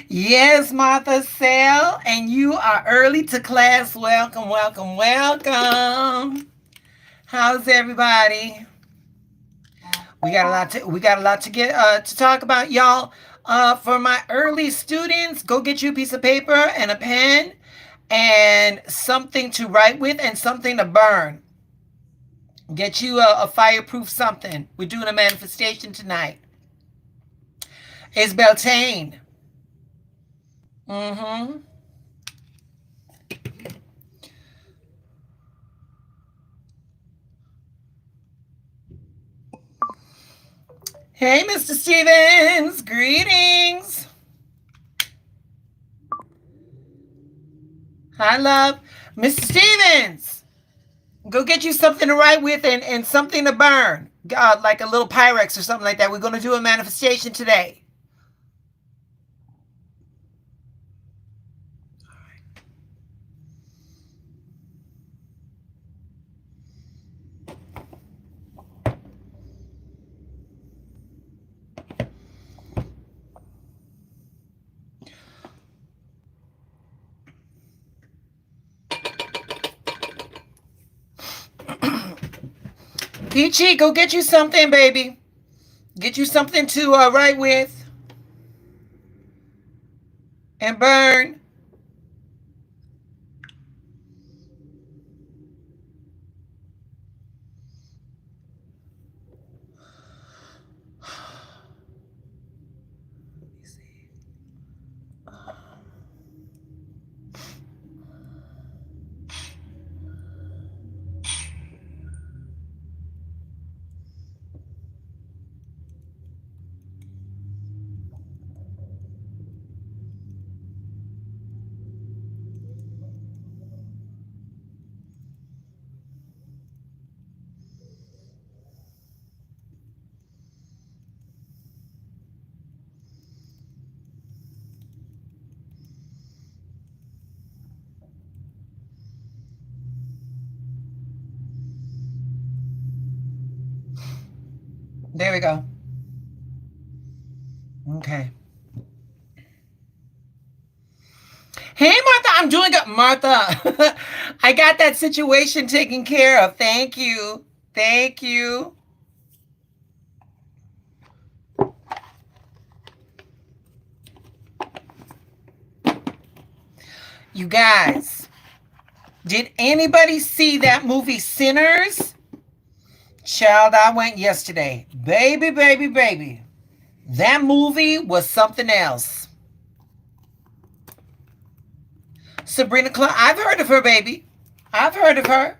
Yes, Martha Sell, and you are early to class. Welcome, welcome, welcome. How's everybody? We got a lot to get to talk about, y'all. For my early students, go get you a piece of paper and a pen and something to write with and something to burn. Get you a fireproof something. We're doing a manifestation tonight. It's Beltane. Mm-hmm. Hey, Mr. Stevens. Greetings. Hi, love. Mr. Stevens, go get you something to write with and something to burn. Like a little Pyrex or something like that. We're going to do a manifestation today. Peachy, go get you something, baby. Get you something to write with and burn. There we go. Okay. Hey, Martha, I'm doing good. Martha, I got that situation taken care of. Thank you. Thank you. You guys, did anybody see that movie Sinners? Child, I went yesterday. Baby, baby, baby. That movie was something else. Sabrina Clark, I've heard of her, baby. I've heard of her.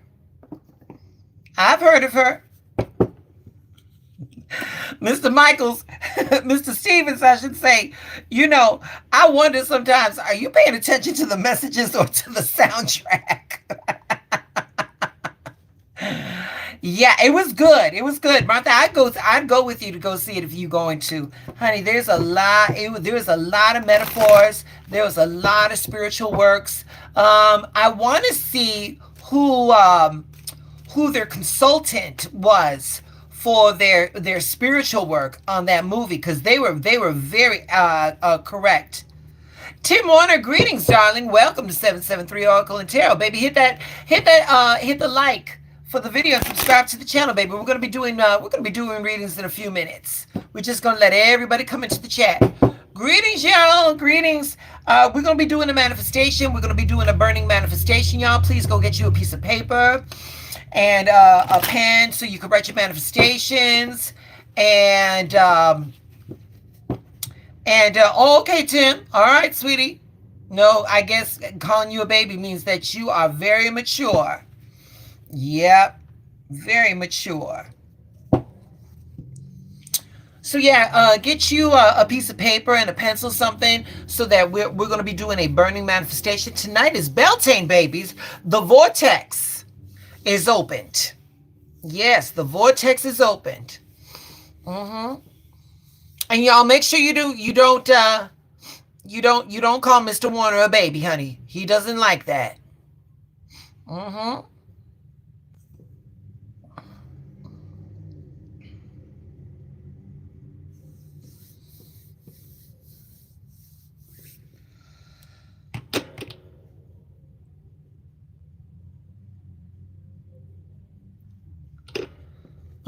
I've heard of her. Mr. Michaels, Mr. Stevens, I should say, I wonder sometimes, are you paying attention to the messages or to the soundtrack? Yeah, it was good. It was good, Martha. I'd go with you to go see it if you're going to, honey. There's a lot of metaphors. There was a lot of spiritual works. I want to see who their consultant was for their spiritual work on that movie because they were very correct. Tim Warner, greetings, darling. Welcome to 773 Oracle and Tarot, baby. Hit the like for the video and subscribe to the channel, baby. We're gonna be doing readings in a few minutes. We're just gonna let everybody come into the chat. Greetings, y'all. Greetings. We're gonna be doing a manifestation. We're gonna be doing a burning manifestation, y'all. Please go get you a piece of paper and a pen so you can write your manifestations and okay, Tim. All right, sweetie. No, I guess calling you a baby means that you are very mature. Yep, very mature. So yeah, get you a piece of paper and a pencil, something, so that we're going to be doing a burning manifestation tonight. Is Beltane, babies. The vortex is opened. Yes, the vortex is opened. Mm-hmm. And y'all make sure you don't call Mr. Warner a baby, honey. He doesn't like that. Mm-hmm.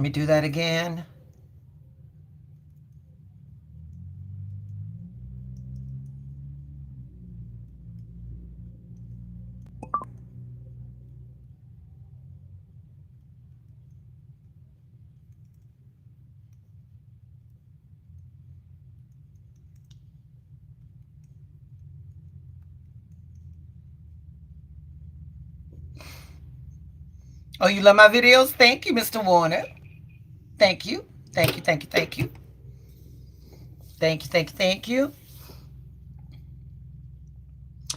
Let me do that again. Oh, you love my videos? Thank you, Mr. Warner. Thank you. Thank you, thank you, thank you. Thank you, thank you, thank you.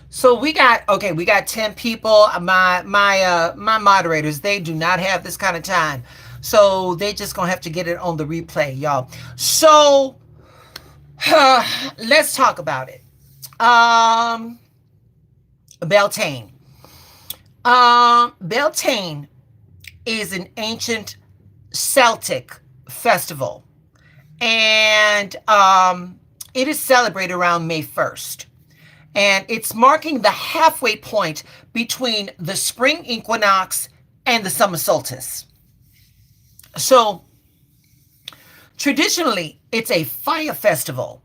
So we got 10 people. My moderators, they do not have this kind of time. So they just gonna have to get it on the replay, y'all. So let's talk about it. Um Beltane. Beltane is an ancient Celtic festival. And it is celebrated around May 1st. And it's marking the halfway point between the spring equinox and the summer solstice. So, traditionally, it's a fire festival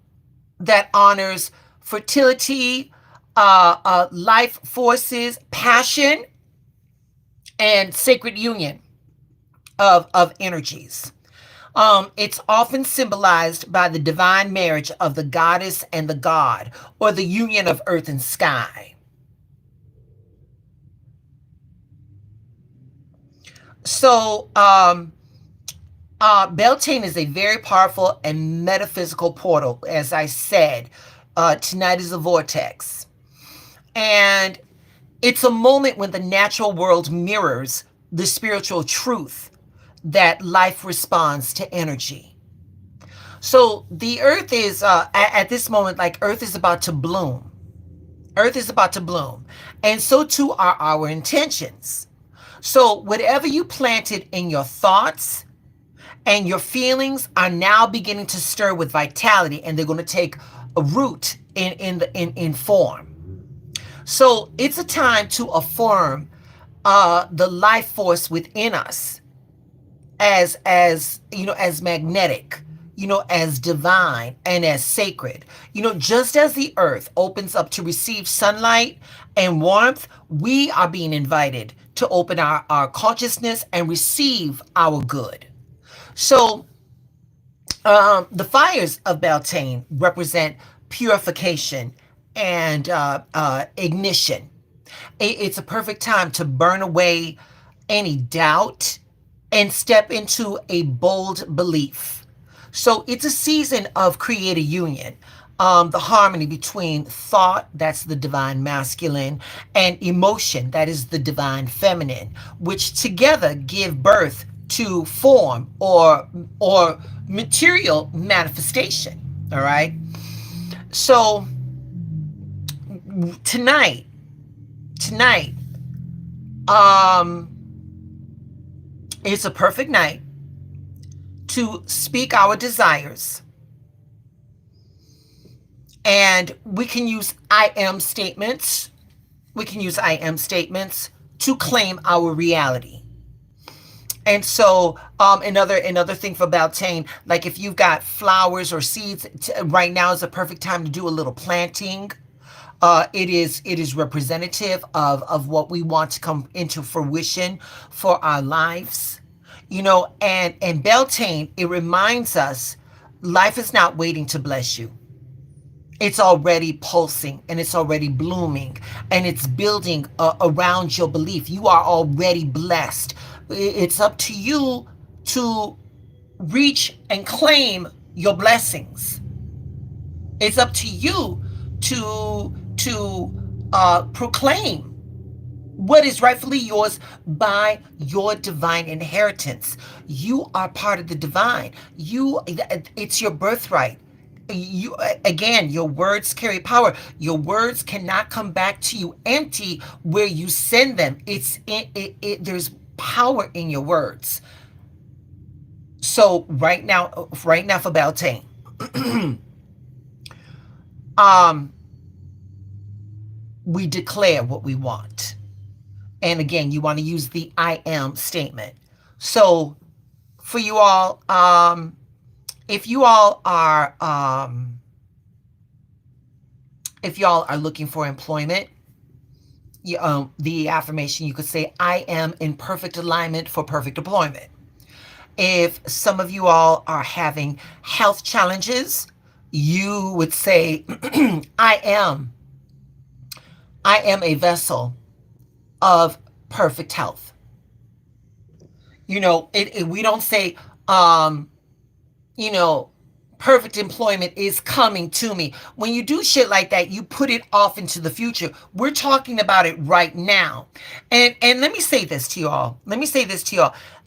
that honors fertility, life forces, passion, and sacred union of energies. It's often symbolized by the divine marriage of the goddess and the god, or the union of earth and sky. So, Beltane is a very powerful and metaphysical portal, as I said. Tonight is a vortex. And it's a moment when the natural world mirrors the spiritual truth that life responds to energy. So the earth is, at this moment, like earth is about to bloom. Earth is about to bloom. And so too are our intentions. So whatever you planted in your thoughts and your feelings are now beginning to stir with vitality, and they're going to take a root in form. So it's a time to affirm the life force within us as you know, as magnetic, you know, as divine and as sacred. You know, just as the earth opens up to receive sunlight and warmth, we are being invited to open our consciousness and receive our good. So the fires of Beltane represent purification and ignition. It's a perfect time to burn away any doubt and step into a bold belief. So it's a season of creative union, the harmony between thought, that's the divine masculine, and emotion, that is the divine feminine, which together give birth to form or material manifestation. All right. So tonight, um, it's a perfect night to speak our desires. And we can use I am statements. We can use I am statements to claim our reality. And so another thing for Beltane, like if you've got flowers or seeds, right now is a perfect time to do a little planting. It is representative of what we want to come into fruition for our lives. You know, and Beltane, it reminds us life is not waiting to bless you. It's already pulsing and it's already blooming and it's building around your belief. You are already blessed. It's up to you to reach and claim your blessings. It's up to you to proclaim what is rightfully yours by your divine inheritance. You are part of the divine. It's your birthright. You, again, your words carry power. Your words cannot come back to you empty where you send them. There's power in your words. So right now for Beltane, we declare what we want. And again, you want to use the I am statement. So for you all. If you all are looking for employment, the affirmation, you could say, I am in perfect alignment for perfect employment. If some of you all are having health challenges, you would say, I am a vessel of perfect health. We don't say, you know, perfect employment is coming to me. When you do shit like that, you put it off into the future. We're talking about it right now. And let me say this to you all.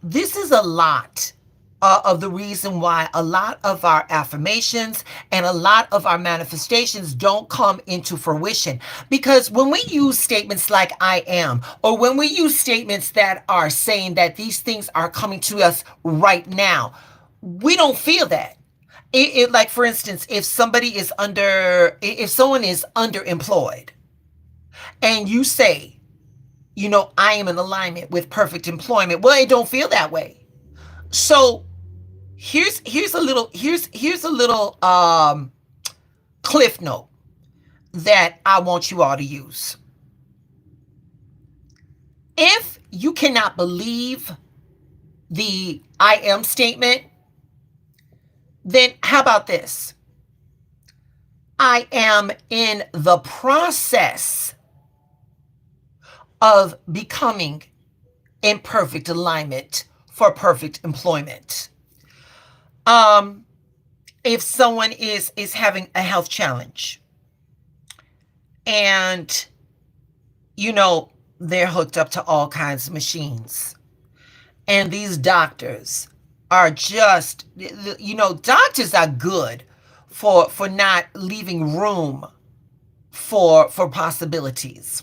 This is a lot of the reason why a lot of our affirmations and a lot of our manifestations don't come into fruition. Because when we use statements like I am, or when we use statements that are saying that these things are coming to us right now, we don't feel that. Like, for instance, if someone is underemployed and you say, I am in alignment with perfect employment, well, it don't feel that way. So here's a little cliff note that I want you all to use. If you cannot believe the I am statement, then how about this? I am in the process of becoming in perfect alignment for perfect employment. If someone is having a health challenge and, they're hooked up to all kinds of machines, and these doctors are just, doctors are good for not leaving room for possibilities.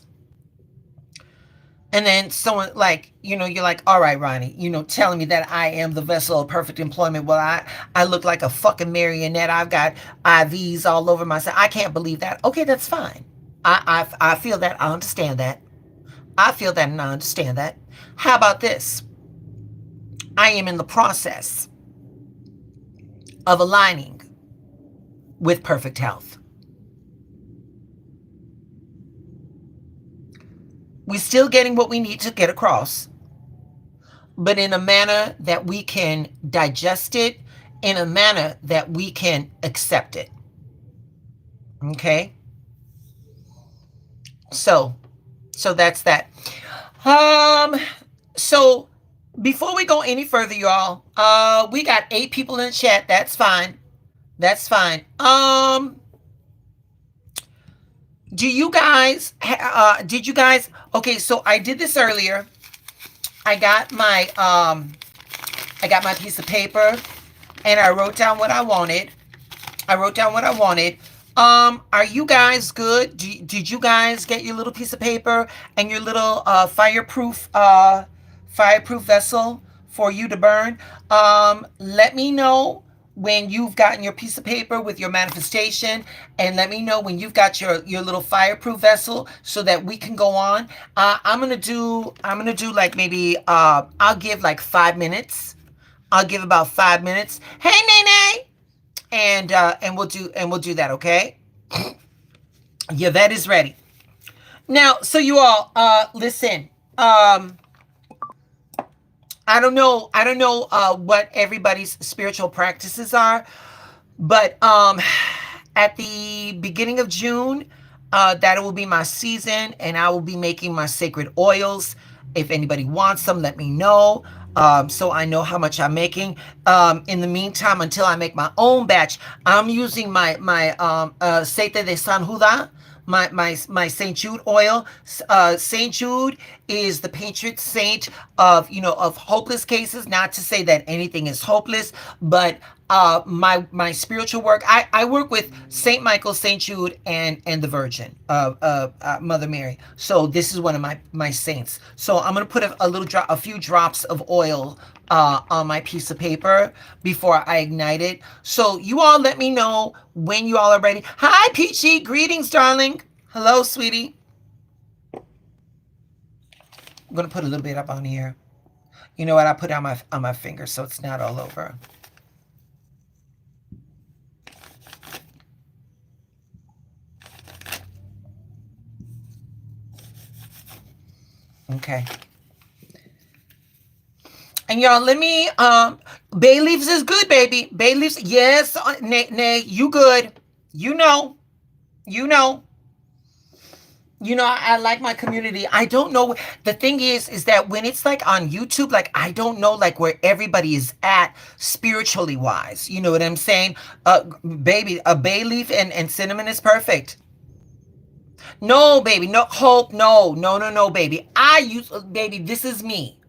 And then someone like, you're like, all right, Ronnie, telling me that I am the vessel of perfect employment. Well, I look like a fucking marionette. I've got IVs all over myself. I can't believe that. Okay, that's fine. I feel that. I understand that. I feel that and I understand that. How about this? I am in the process of aligning with perfect health. We're still getting what we need to get across, but in a manner that we can digest it, in a manner that we can accept it. Okay? So that's that. So before we go any further, y'all, we got 8 people in the chat. That's fine. Did you guys, okay, so I did this earlier. I got my piece of paper and I wrote down what I wanted. Are you guys good? Did you guys get your little piece of paper and your little fireproof vessel for you to burn? Let me know when you've gotten your piece of paper with your manifestation, and let me know when you've got your little fireproof vessel so that we can go on. I'm gonna do like maybe I'll give like 5 minutes. I'll give about 5 minutes. Hey, Nene. And we'll do that, okay? Yvette is ready. Now, so you all, listen. I don't know what everybody's spiritual practices are, but at the beginning of June, that will be my season, and I will be making my sacred oils. If anybody wants some, let me know. So I know how much I'm making. In the meantime, until I make my own batch, I'm using my aceite de San Judas, my St. Jude oil. St. Jude is the patron saint of hopeless cases. Not to say that anything is hopeless, but my spiritual work, I work with Saint Michael, Saint Jude, and the Virgin, Mother Mary. So this is one of my saints. So I'm gonna put a few drops of oil on my piece of paper before I ignite it. So you all let me know when you all are ready. Hi, Peachy. Greetings, darling. Hello, sweetie. I'm gonna put a little bit up on here. You know what? I put it on my finger so it's not all over. Okay. And y'all, let me bay leaves is good, baby. Bay leaves, yes, nay, you good. You know. You know. You know, I like my community. I don't know. The thing is that when it's like on YouTube, like I don't know like where everybody is at spiritually wise. You know what I'm saying? Baby, a bay leaf and cinnamon is perfect. No, baby, no hope. No, no, no, no, baby. Baby, this is me.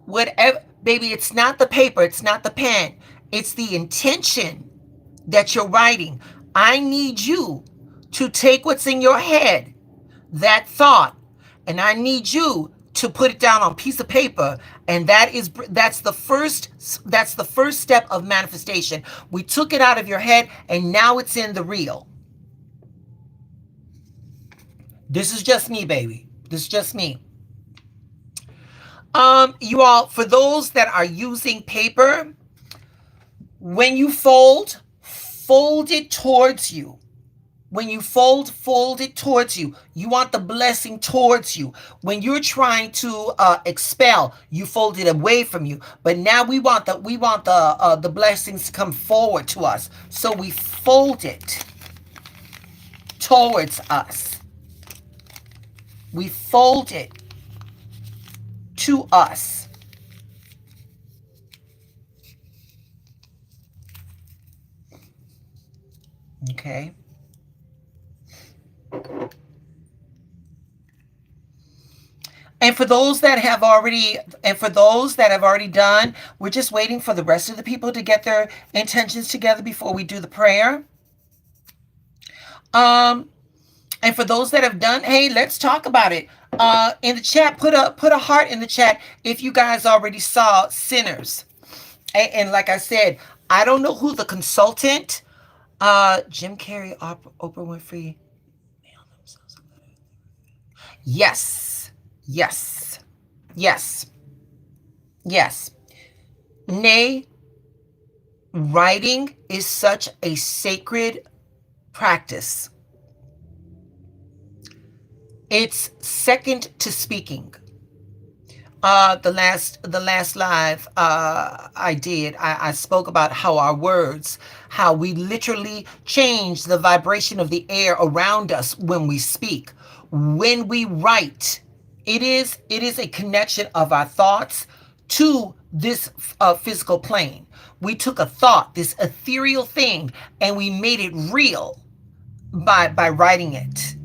Whatever, baby, it's not the paper, it's not the pen, it's the intention that you're writing. I need you to take what's in your head, that thought, and I need you to put it down on a piece of paper, and that's the first step of manifestation. We took it out of your head and now it's in the real. This is just me, baby. This is just me. You all, for those that are using paper, when you fold it towards you. When you fold it towards you. You want the blessing towards you. When you're trying to expel, you fold it away from you. But now we want the blessings to come forward to us. So we fold it towards us. We fold it to us. Okay. And for those that have already done, we're just waiting for the rest of the people to get their intentions together before we do the prayer. And for those that have done, hey, let's talk about it. In the chat, put a heart in the chat if you guys already saw Sinners. And like I said, I don't know who the consultant, Jim Carrey, Oprah Winfrey. Yes, yes, yes, yes. Nay, writing is such a sacred practice. It's second to speaking. The last live I did, I spoke about how our words, how we literally change the vibration of the air around us when we speak. When we write, it is a connection of our thoughts to this physical plane. We took a thought, this ethereal thing, and we made it real by writing it.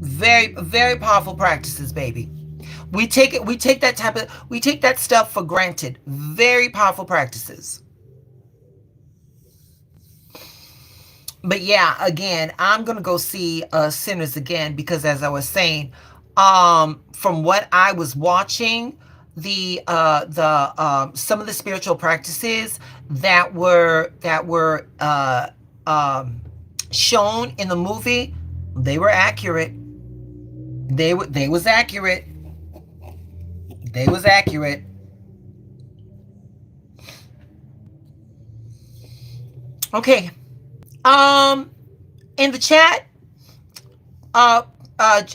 Very, very powerful practices, baby. We take that stuff for granted. Very powerful practices. But yeah, again, I'm gonna go see Sinners again because, as I was saying, from what I was watching, the some of the spiritual practices that were shown in the movie, they were accurate. They was accurate. They was accurate. Okay. In the chat,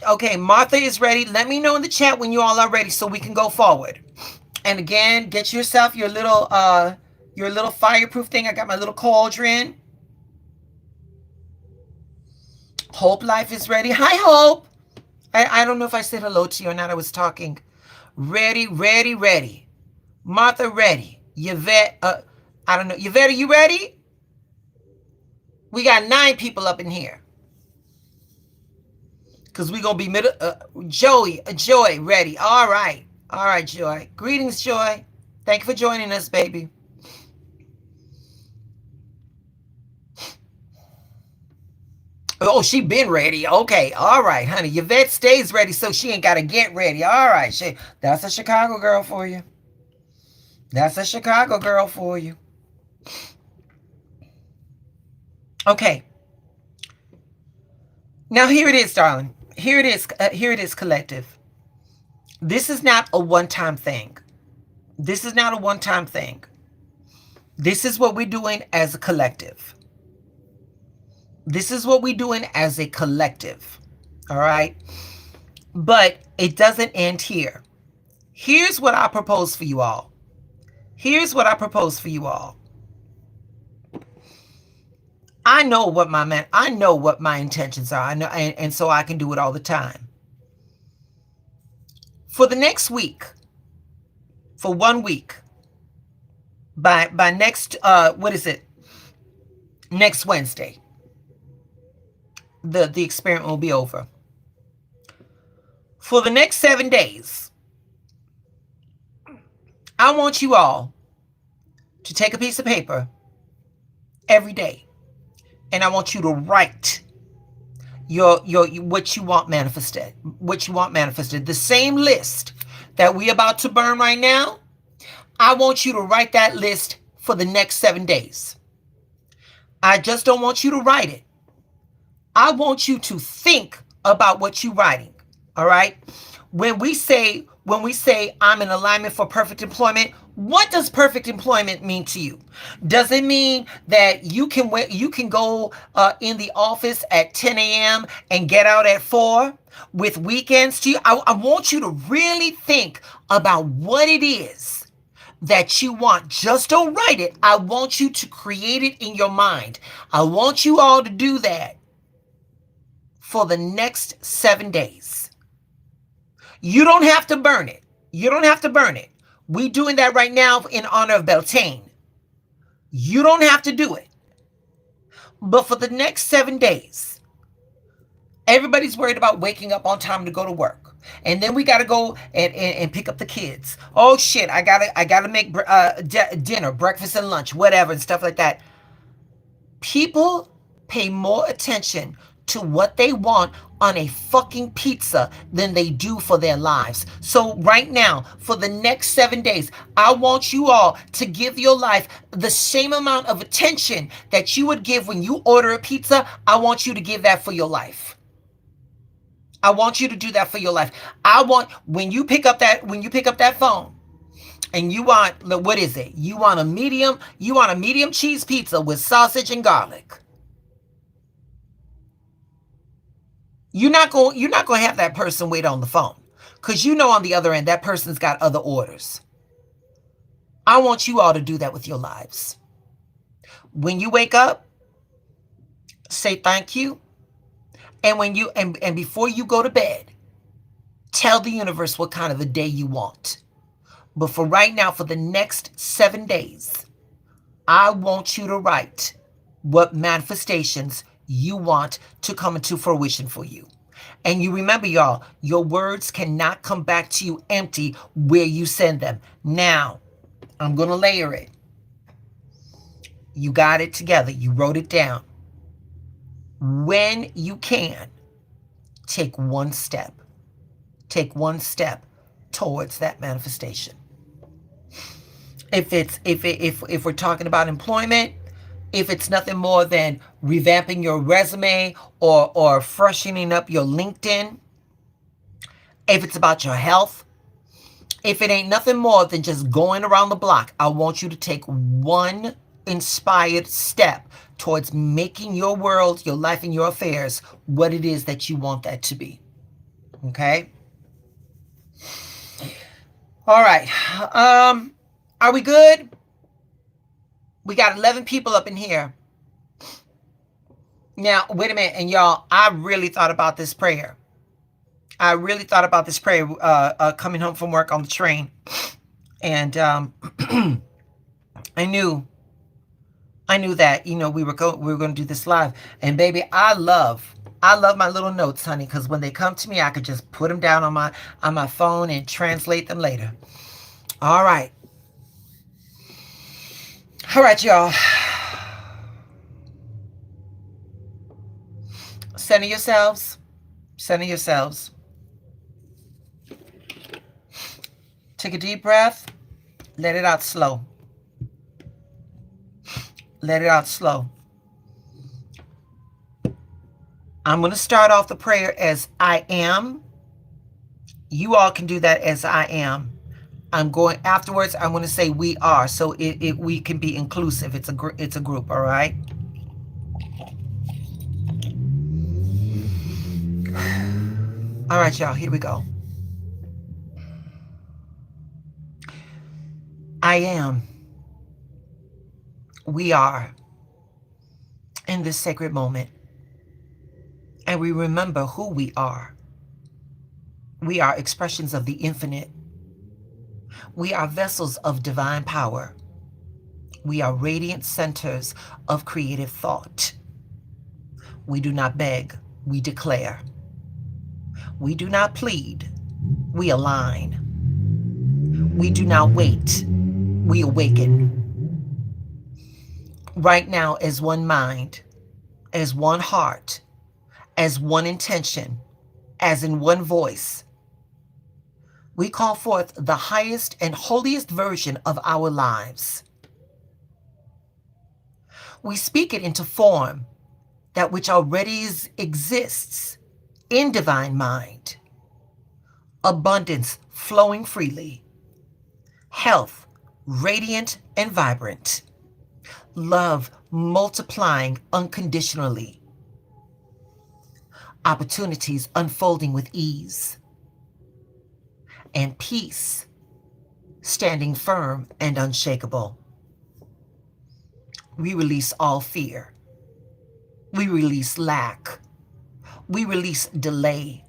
okay, Martha is ready. Let me know in the chat when you all are ready so we can go forward. And again, get yourself your little fireproof thing. I got my little cauldron. Hope Life is ready. Hi, Hope. I don't know if I said hello to you or not. I was talking. Ready, ready, ready. Martha, ready. Yvette, I don't know. Yvette, are you ready? We got 9 people up in here. Because we're going to be Joy, ready. All right. All right, Joy. Greetings, Joy. Thank you for joining us, baby. Oh, she been ready. Okay. All right, honey. Yvette stays ready so she ain't got to get ready. All right. That's a Chicago girl for you. That's a Chicago girl for you. Okay. Now here it is, darling. Here it is, collective. This is not a one-time thing. This is not a one-time thing. This is what we're doing as a collective. This is what we're doing as a collective. All right? But it doesn't end here. Here's what I propose for you all. Here's what I propose for you all. I know what my intentions are. I know, and so I can do it all the time. For the next week, for 1 week, by next next Wednesday, the experiment will be over. For the next 7 days, I want you all to take a piece of paper every day, and I want you to write your what you want manifested. What you want manifested. The same list that we about to burn right now, I want you to write that list for the next 7 days. I just don't want you to write it. I want you to think about what you're writing. All right? When we say I'm in alignment for perfect employment, what does perfect employment mean to you? Does it mean that you can go in the office at 10 a.m. and get out at 4 with weekends to you? I want you to really think about what it is that you want. Just don't write it. I want you to create it in your mind. I want you all to do that for the next 7 days. You don't have to burn it. You don't have to burn it. We're doing that right now in honor of Beltane. You don't have to do it. But for the next 7 days, everybody's worried about waking up on time to go to work. And then we got to go and pick up the kids. Oh shit, I gotta make dinner, breakfast and lunch, whatever, and stuff like that. People pay more attention to what they want on a fucking pizza than they do for their lives. So right now, for the next 7 days, I want you all to give your life the same amount of attention that you would give when you order a pizza. I want you to give that for your life. I want you to do that for your life. I want when you pick up that phone and you want, what is it? You want a medium cheese pizza with sausage and garlic. You're not going to have that person wait on the phone, because you know on the other end that person's got other orders. I want you all to do that with your lives. When you wake up, say thank you. And when you and before you go to bed, tell the universe what kind of a day you want. But for right now, for the next 7 days, I want you to write what manifestations you want to come into fruition for you. And you remember, y'all, your words cannot come back to you empty where you send them. Now, I'm going to layer it. You got it together. You wrote it down. When you can, take one step. Take one step towards that manifestation. If we're talking about employment, if it's nothing more than revamping your resume or freshening up your LinkedIn, if it's about your health, if it ain't nothing more than just going around the block, I want you to take one inspired step towards making your world, your life, and your affairs what it is that you want that to be. Okay? All right. Are we good? We got 11 people up in here. Now, wait a minute. And y'all, I really thought about this prayer. Coming home from work on the train. And I knew that, we were going to do this live. And baby, I love my little notes, honey, because when they come to me, I could just put them down on my phone and translate them later. All right. All right, y'all. Center yourselves. Center yourselves. Take a deep breath. Let it out slow. Let it out slow. I'm going to start off the prayer as I am. You all can do that as I am. I'm going afterwards. I'm going to say we are, so we can be inclusive. It's a group. All right. All right, y'all. Here we go. I am. We are in this sacred moment, and we remember who we are. We are expressions of the infinite. We are vessels of divine power. We are radiant centers of creative thought. We do not beg, we declare. We do not plead, we align. We do not wait, we awaken. Right now, as one mind, as one heart, as one intention, as in one voice, we call forth the highest and holiest version of our lives. We speak it into form, that which already exists in divine mind. Abundance flowing freely. Health radiant and vibrant. Love multiplying unconditionally. Opportunities unfolding with ease. And peace standing firm and unshakable. We release all fear. We release lack. We release delay.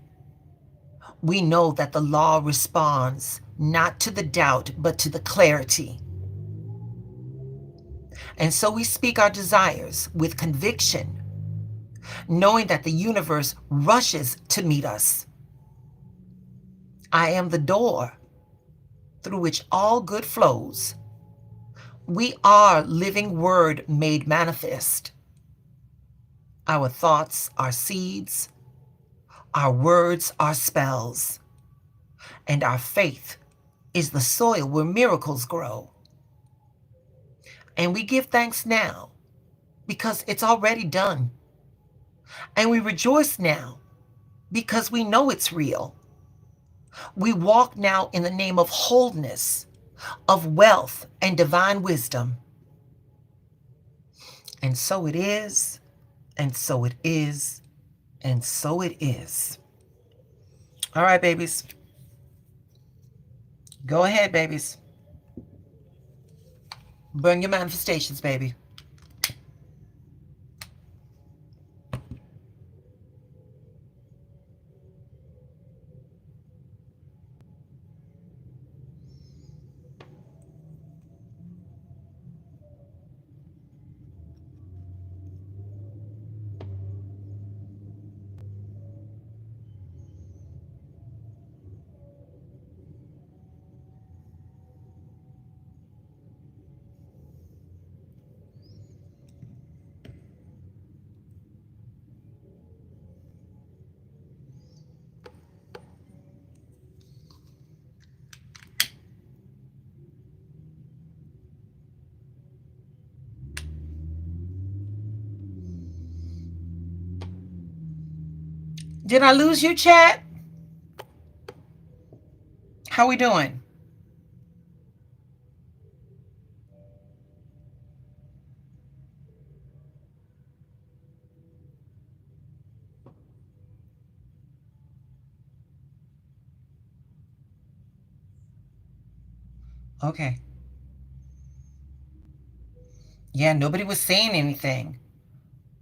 We know that the law responds not to the doubt, but to the clarity. And so we speak our desires with conviction, knowing that the universe rushes to meet us. I am the door through which all good flows. We are living word made manifest. Our thoughts are seeds, our words are spells, and our faith is the soil where miracles grow. And we give thanks now because it's already done. And we rejoice now because we know it's real. We walk now in the name of wholeness, of wealth and divine wisdom. And so it is, and so it is, and so it is. All right, babies. Go ahead, babies. Bring your manifestations, baby. Did I lose you, chat? How we doing? Okay. Yeah, nobody was saying anything.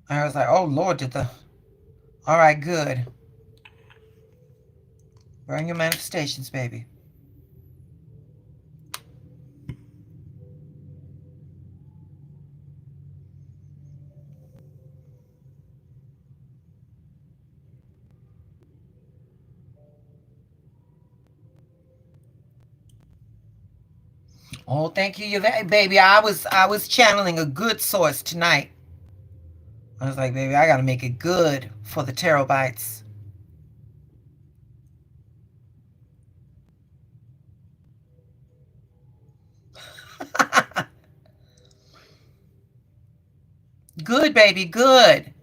I was like, oh, Lord, did the... All right, good. Bring your manifestations, baby. Oh, thank you, baby. I was channeling a good source tonight. I was like, baby, I gotta make it good for the terabytes. Good, baby, good.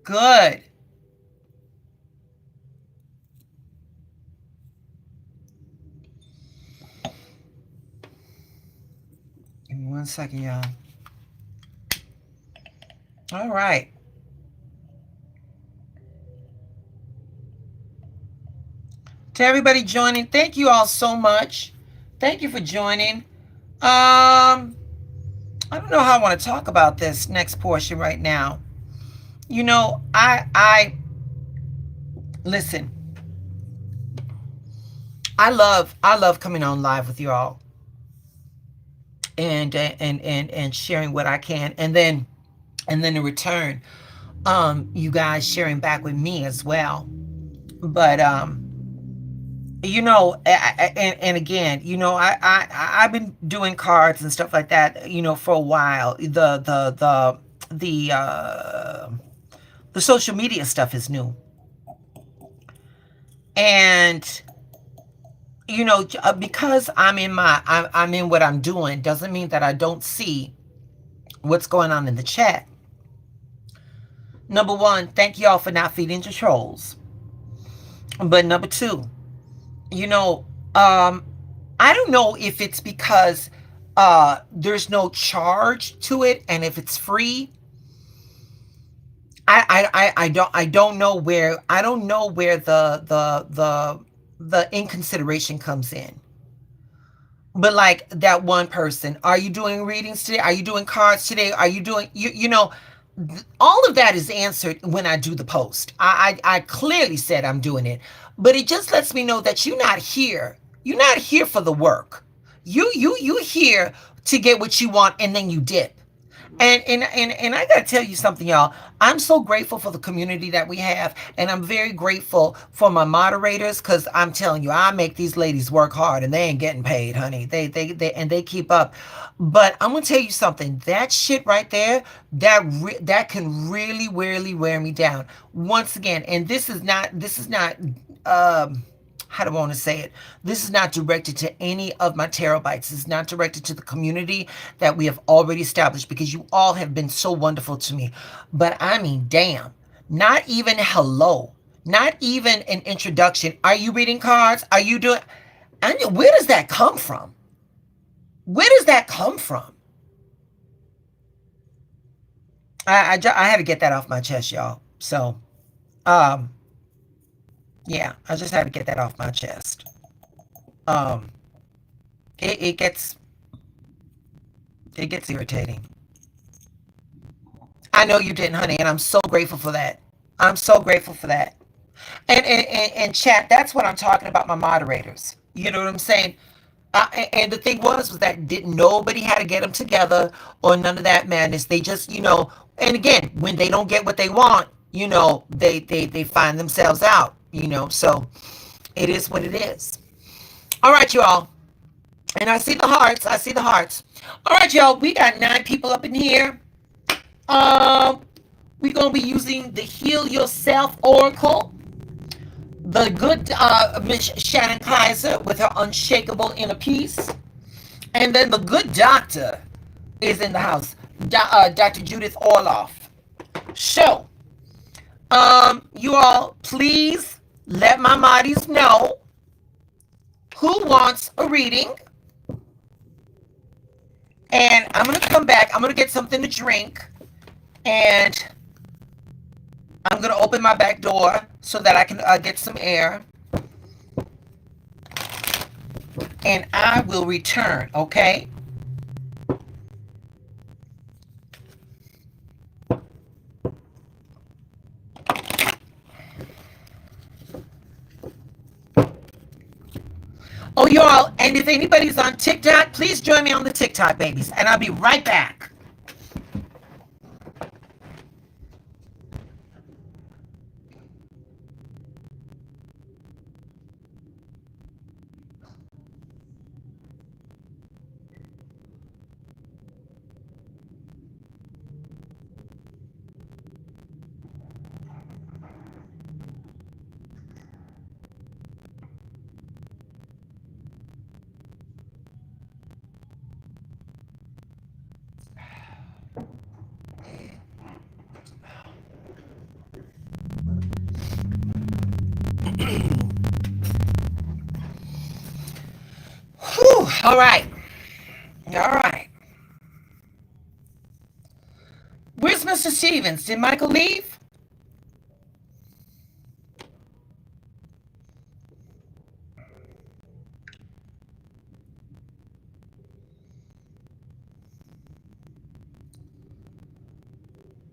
Good. One second, y'all. All right. To everybody joining, thank you all so much. Thank you for joining. I don't know how I want to talk about this next portion right now. I listen. I love coming on live with you all and sharing what I can, and then in return, you guys sharing back with me as well. But and again, I've been doing cards and stuff like that, for a while. The social media stuff is new, and because I'm in what I'm doing doesn't mean that I don't see what's going on in the chat. Number one, thank y'all for not feeding the trolls. But number two, you know, I don't know if it's because there's no charge to it, and if it's free. I don't know where the inconsideration comes in. But like that one person, are you doing readings today? Are you doing cards today? Are you doing all of that is answered when I do the post. I clearly said I'm doing it, but it just lets me know that you're not here. You're not here for the work. You here to get what you want, and then you dip. And I gotta tell you something, y'all. I'm so grateful for the community that we have, and I'm very grateful for my moderators, because I'm telling you, I make these ladies work hard, and they ain't getting paid, honey. They keep up. But I'm gonna tell you something. That shit right there, that can really, really wear me down. Once again, and this is not. How do I want to say it? This is not directed to any of my terabytes. It's not directed to the community that we have already established, because you all have been so wonderful to me. But I mean, damn, not even hello, not even an introduction. Are you reading cards? Are you doing? I mean, where does that come from? Where does that come from? I had to get that off my chest, y'all. So, um, yeah, I just had to get that off my chest. Um, it gets irritating. I know you didn't, honey, and I'm so grateful for that. I'm so grateful for that. And chat, that's what I'm talking about, my moderators. You know what I'm saying? And the thing was that didn't nobody had to get them together or none of that madness. They just, and again, when they don't get what they want, they find themselves out, so it is what it is. All right, you all. And I see the hearts. I see the hearts. All right, y'all. We got 9 people up in here. We're going to be using the Heal Yourself Oracle. The good Miss Shannon Kaiser with her unshakable inner peace. And then the good doctor is in the house. Dr. Judith Orloff. So, you all, please let my Moddies know who wants a reading. And I'm going to come back. I'm going to get something to drink. And I'm going to open my back door so that I can get some air. And I will return, okay? Oh, y'all, and if anybody's on TikTok, please join me on the TikTok, babies. And I'll be right back. Whew, all right. All right. Mr. Stevens, did Michael leave?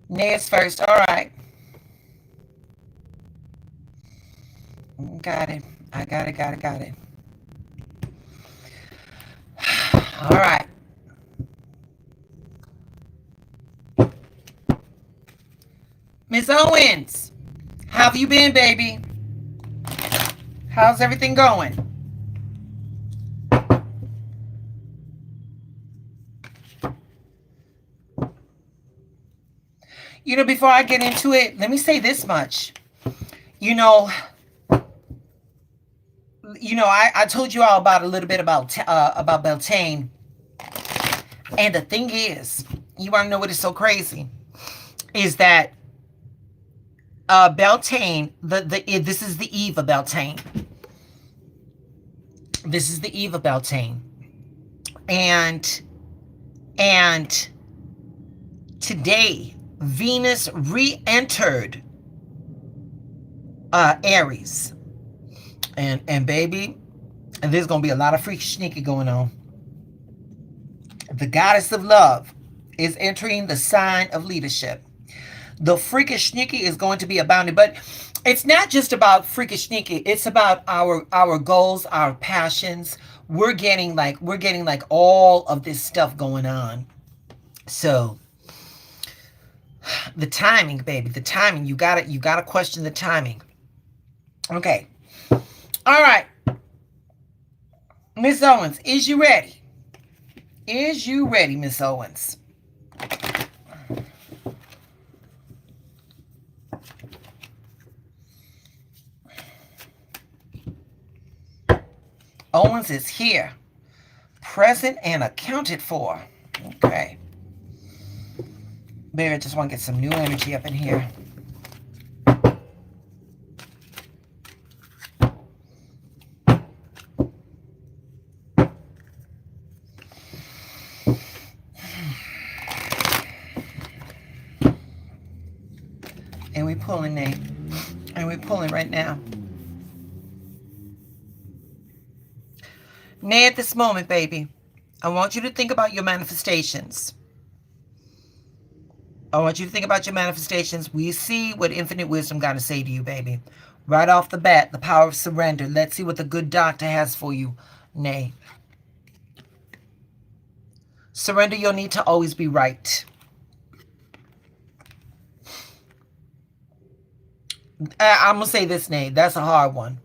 Ned's first. All right. Got it. I got it. All right. Miss Owens, how have you been, baby? How's everything going? Before I get into it, let me say this much. You know, I told you all about a little bit about Beltane, and the thing is, you want to know what is so crazy? Is that Beltane? This is the eve of Beltane. This is the eve of Beltane, and today Venus re-entered Aries. And baby, and there's gonna be a lot of freaky sneaky going on. The goddess of love is entering the sign of leadership. The freakish sneaky is going to be abounding, but it's not just about freakish sneaky. It's about our goals, our passions. We're getting like all of this stuff going on. So the timing, baby, the timing. You gotta question the timing. Okay. All right. Miss Owens, is you ready? Is you ready, Miss Owens? Owens is here, present and accounted for. Okay. Baby, I just want to get some new energy up in here. And we're pulling, Nate. And we're pulling right now. Nay, at this moment, baby, I want you to think about your manifestations. I want you to think about your manifestations. We see what infinite wisdom got to say to you, baby. Right off the bat, the power of surrender. Let's see what the good doctor has for you, Nay. Surrender your need to always be right. I'm going to say this, Nay. That's a hard one.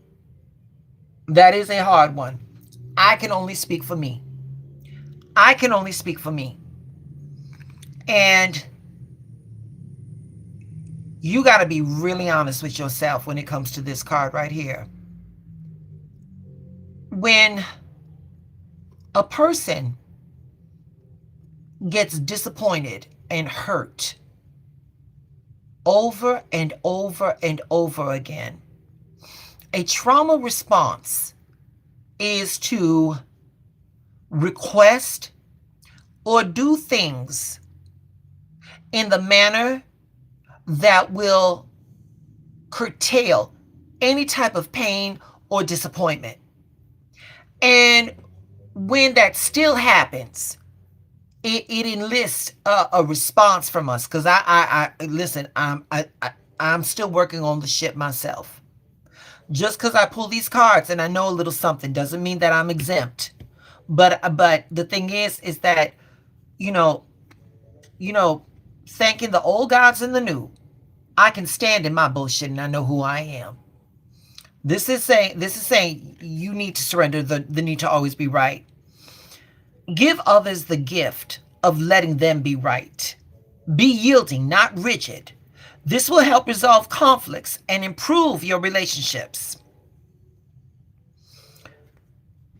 That is a hard one. I can only speak for me. I can only speak for me. And you got to be really honest with yourself when it comes to this card right here. When a person gets disappointed and hurt over and over and over again, a trauma response is to request or do things in the manner that will curtail any type of pain or disappointment. And when that still happens, it enlists a response from us. Because listen, I'm still working on the shit myself. Just because I pull these cards and I know a little something doesn't mean that I'm exempt. But the thing is that, thanking the old gods and the new, I can stand in my bullshit and I know who I am. This is saying you need to surrender the need to always be right. Give others the gift of letting them be right. Be yielding, not rigid. This will help resolve conflicts and improve your relationships.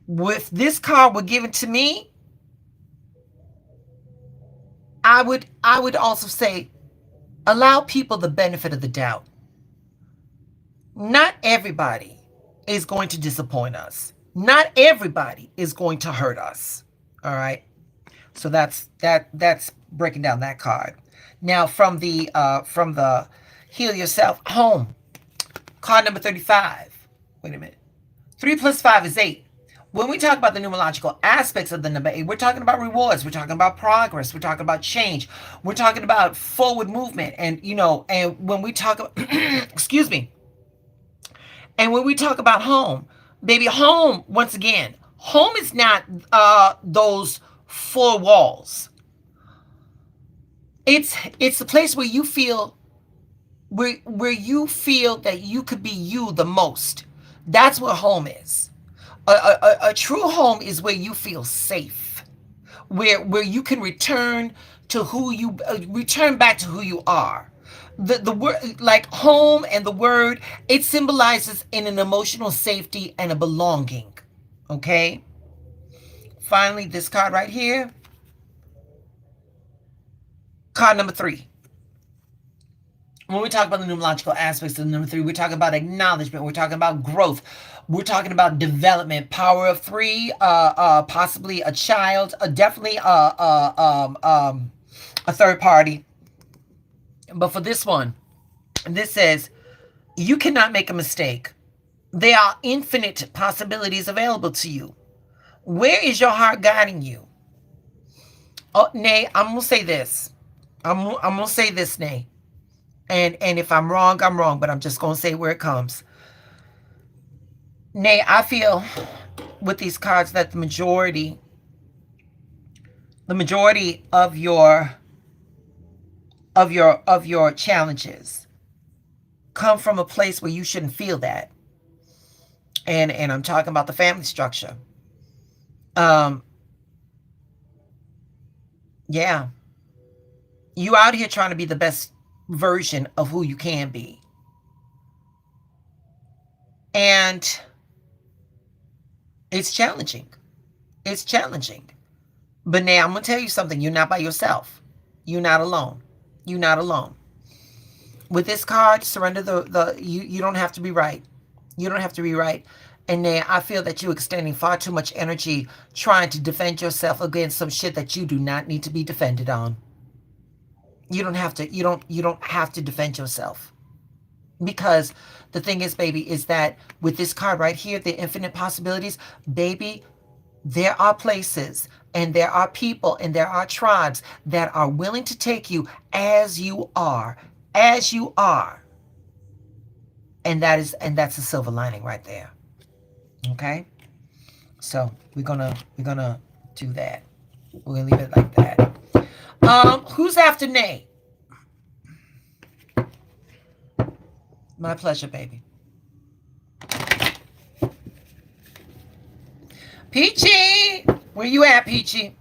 If this card were given to me, I would also say, allow people the benefit of the doubt. Not everybody is going to disappoint us. Not everybody is going to hurt us. All right. So that's breaking down that card. Now from the heal yourself home, card number 35. Wait a minute. 3 plus 5 is 8. When we talk about the numerological aspects of the number 8, we're talking about rewards. We're talking about progress. We're talking about change. We're talking about forward movement. And, and when we talk about, excuse me, and when we talk about home, baby, home, once again, home is not those four walls. It's the place where you feel where you feel that you could be you the most. That's what home is. A true home is where you feel safe, where you can return to who you return back to who you are. The word, like home and the word, it symbolizes in an emotional safety and a belonging. Okay. Finally, this card right here, card number 3. When we talk about the numerological aspects of number 3, we're talking about acknowledgement. We're talking about growth. We're talking about development. Power of 3, possibly a child, definitely a third party. But for this one, this says you cannot make a mistake. There are infinite possibilities available to you. Where is your heart guiding you? Oh, Nay, I'm gonna say this. I'm gonna say this, Nay. And if I'm wrong, I'm wrong, but I'm just going to say where it comes. Nay, I feel with these cards that the majority of your challenges come from a place where you shouldn't feel that. And I'm talking about the family structure. Yeah. You out here trying to be the best version of who you can be. And it's challenging. It's challenging. But now I'm going to tell you something. You're not by yourself. You're not alone. You're not alone. With this card, surrender you don't have to be right. You don't have to be right. And then I feel that you're extending far too much energy trying to defend yourself against some shit that you do not need to be defended on. You don't have to, you don't have to defend yourself. Because the thing is, baby, is that with this card right here, the infinite possibilities, baby, there are places and there are people and there are tribes that are willing to take you as you are, as you are. And that's a silver lining right there. Okay? So we're gonna do that. We're gonna leave it like that. Who's after Nay? My pleasure, baby. Peachy! Where you at, Peachy?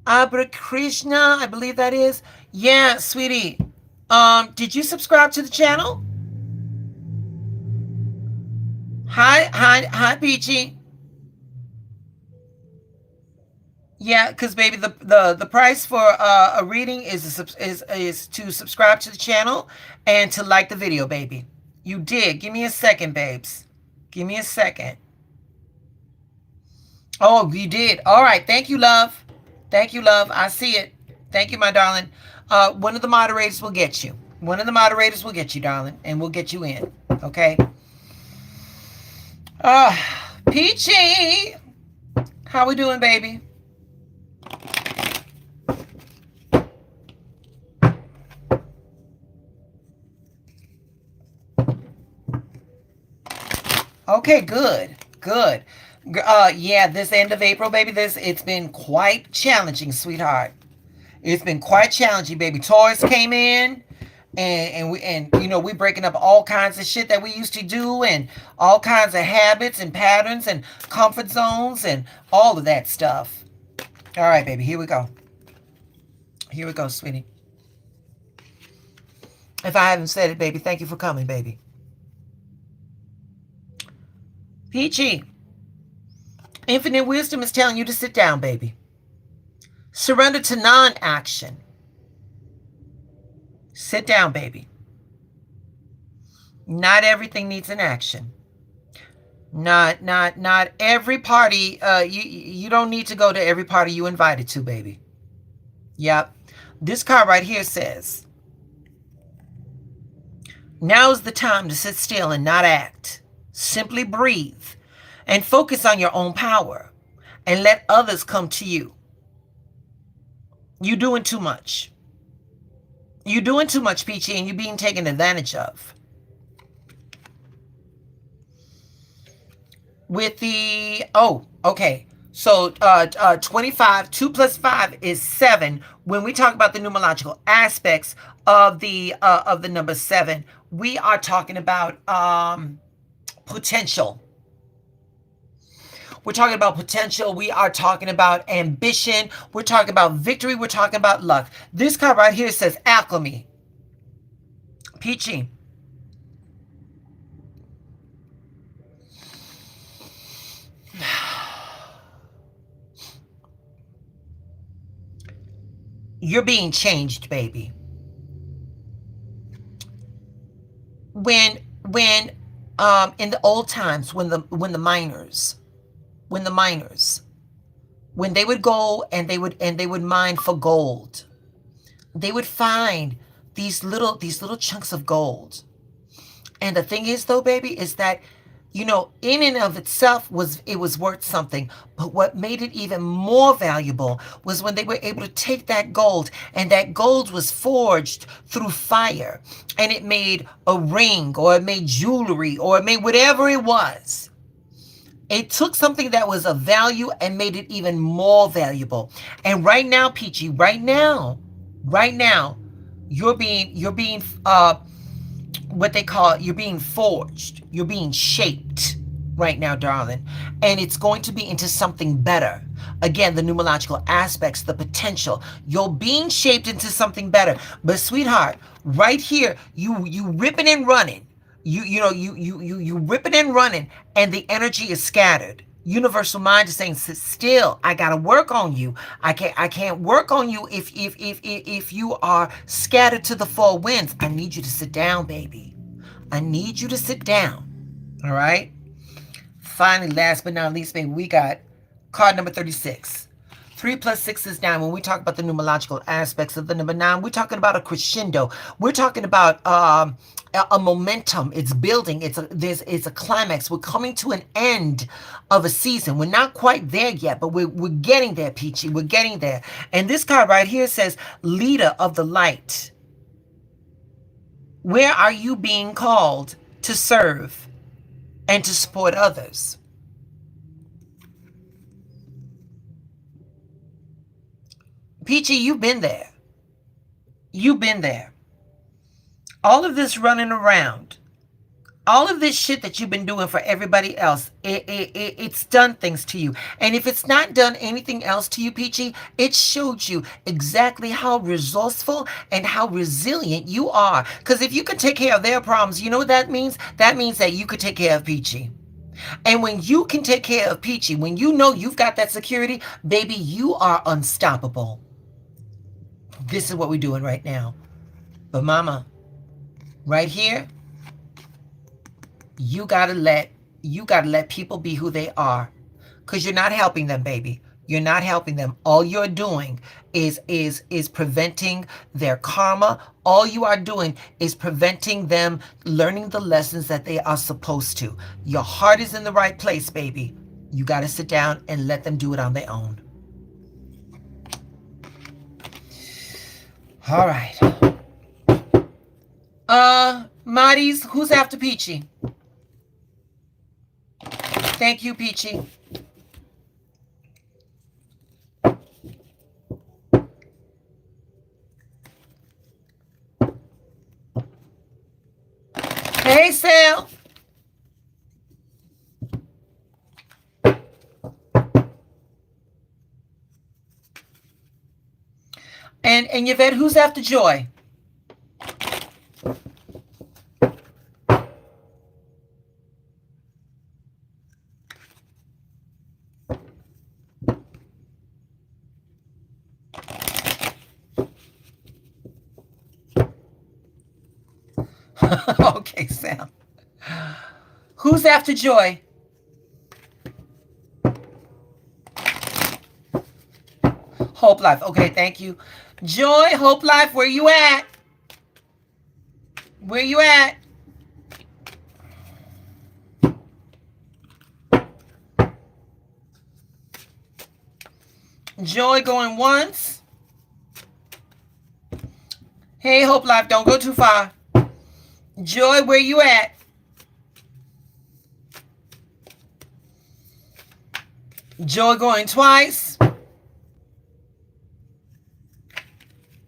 Abra Krishna, I believe that is. Yeah, sweetie. Did you subscribe to the channel? Hi, Peachy. Yeah, because baby, the price for a reading is to subscribe to the channel and to like the video, baby. You did. Give me a second, babes. Give me a second. Oh, you did. All right. Thank you, love. Thank you, love. I see it. Thank you, my darling. One of the moderators will get you. One of the moderators will get you, darling, and we'll get you in. Okay. Peachy, how we doing, baby? Okay, good. Yeah, this end of April, baby, it's been quite challenging, sweetheart. It's been quite challenging, baby. Taurus came in, and we're breaking up all kinds of shit that we used to do, and all kinds of habits and patterns and comfort zones and all of that stuff. All right, baby, here we go. Here we go, sweetie. If I haven't said it, baby, thank you for coming, baby. Peachy, infinite wisdom is telling you to sit down, baby. Surrender to non-action. Sit down, baby. Not everything needs an action. Not every party. You don't need to go to every party you invited to, baby. Yep. This card right here says, now's the time to sit still and not act. Simply breathe and focus on your own power and let others come to you. You're doing too much. You're doing too much, Peachy, and you're being taken advantage of. With the, oh, okay. So 25, 2 plus 5 is 7. When we talk about the numerological aspects of the number 7, we are talking about potential. We're talking about potential. We are talking about ambition. We're talking about victory. We're talking about luck. This card right here says alchemy. Peachy. You're being changed, baby. When in the old times, when the miners, when they would go and they would mine for gold, they would find these little chunks of gold. And the thing is, though, baby, is that, you know, in and of itself it was worth something. But what made it even more valuable was when they were able to take that gold, and that gold was forged through fire, and it made a ring, or it made jewelry, or it made whatever it was. It took something that was of value and made it even more valuable. And right now, Peachy, right now, you're being what they call, you're being forged, you're being shaped right now, darling, and it's going to be into something better. Again, the numerological aspects, the potential, you're being shaped into something better. But sweetheart, right here, you ripping and running, you ripping and running, and the energy is scattered. Universal mind is saying, sit still. I gotta work on you. I can't work on you if you are scattered to the four winds. I need you to sit down, baby. I need you to sit down. All right. Finally, last but not least, baby, we got card number 36. 3 plus 6 is 9. When we talk about the numerological aspects of the number 9, we're talking about a crescendo. We're talking about a momentum. It's building. It's a climax. We're coming to an end of a season. We're not quite there yet, but we're getting there, Peachy. We're getting there. And this card right here says, leader of the light. Where are you being called to serve and to support others? Peachy, you've been there. You've been there. All of this running around, all of this shit that you've been doing for everybody else, it's done things to you. And if it's not done anything else to you, Peachy, it showed you exactly how resourceful and how resilient you are. Because if you can take care of their problems, you know what that means? That means that you could take care of Peachy. And when you can take care of Peachy, when you know you've got that security, baby, you are unstoppable. This is what we're doing right now. But mama, right here, you gotta let people be who they are. Because you're not helping them, baby. You're not helping them. All you're doing is preventing their karma. All you are doing is preventing them learning the lessons that they are supposed to. Your heart is in the right place, baby. You gotta sit down and let them do it on their own. All right. Marty's, who's after Peachy? Thank you, Peachy. Hey, Sal. And Yvette, who's after Joy? Okay, Sam. Who's after Joy? Hope Life. Okay, thank you. Joy, Hope Life, where you at? Where you at? Joy going once. Hey, Hope Life, don't go too far. Joy, where you at? Joy going twice.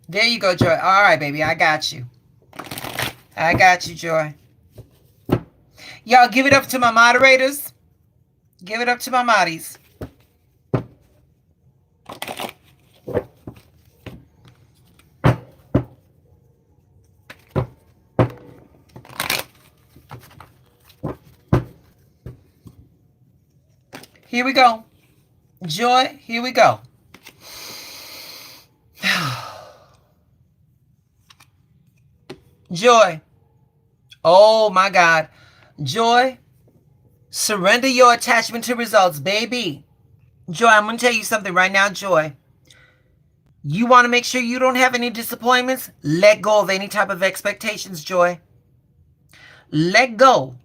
There you go, Joy. All right, baby, I got you. I got you, Joy. Y'all give it up to my moderators. Give it up to my moddies. Here we go. Joy, here we go. Joy. Oh my God. Joy, surrender your attachment to results, baby. Joy, I'm going to tell you something right now, Joy. You want to make sure you don't have any disappointments? Let go of any type of expectations, Joy. Let go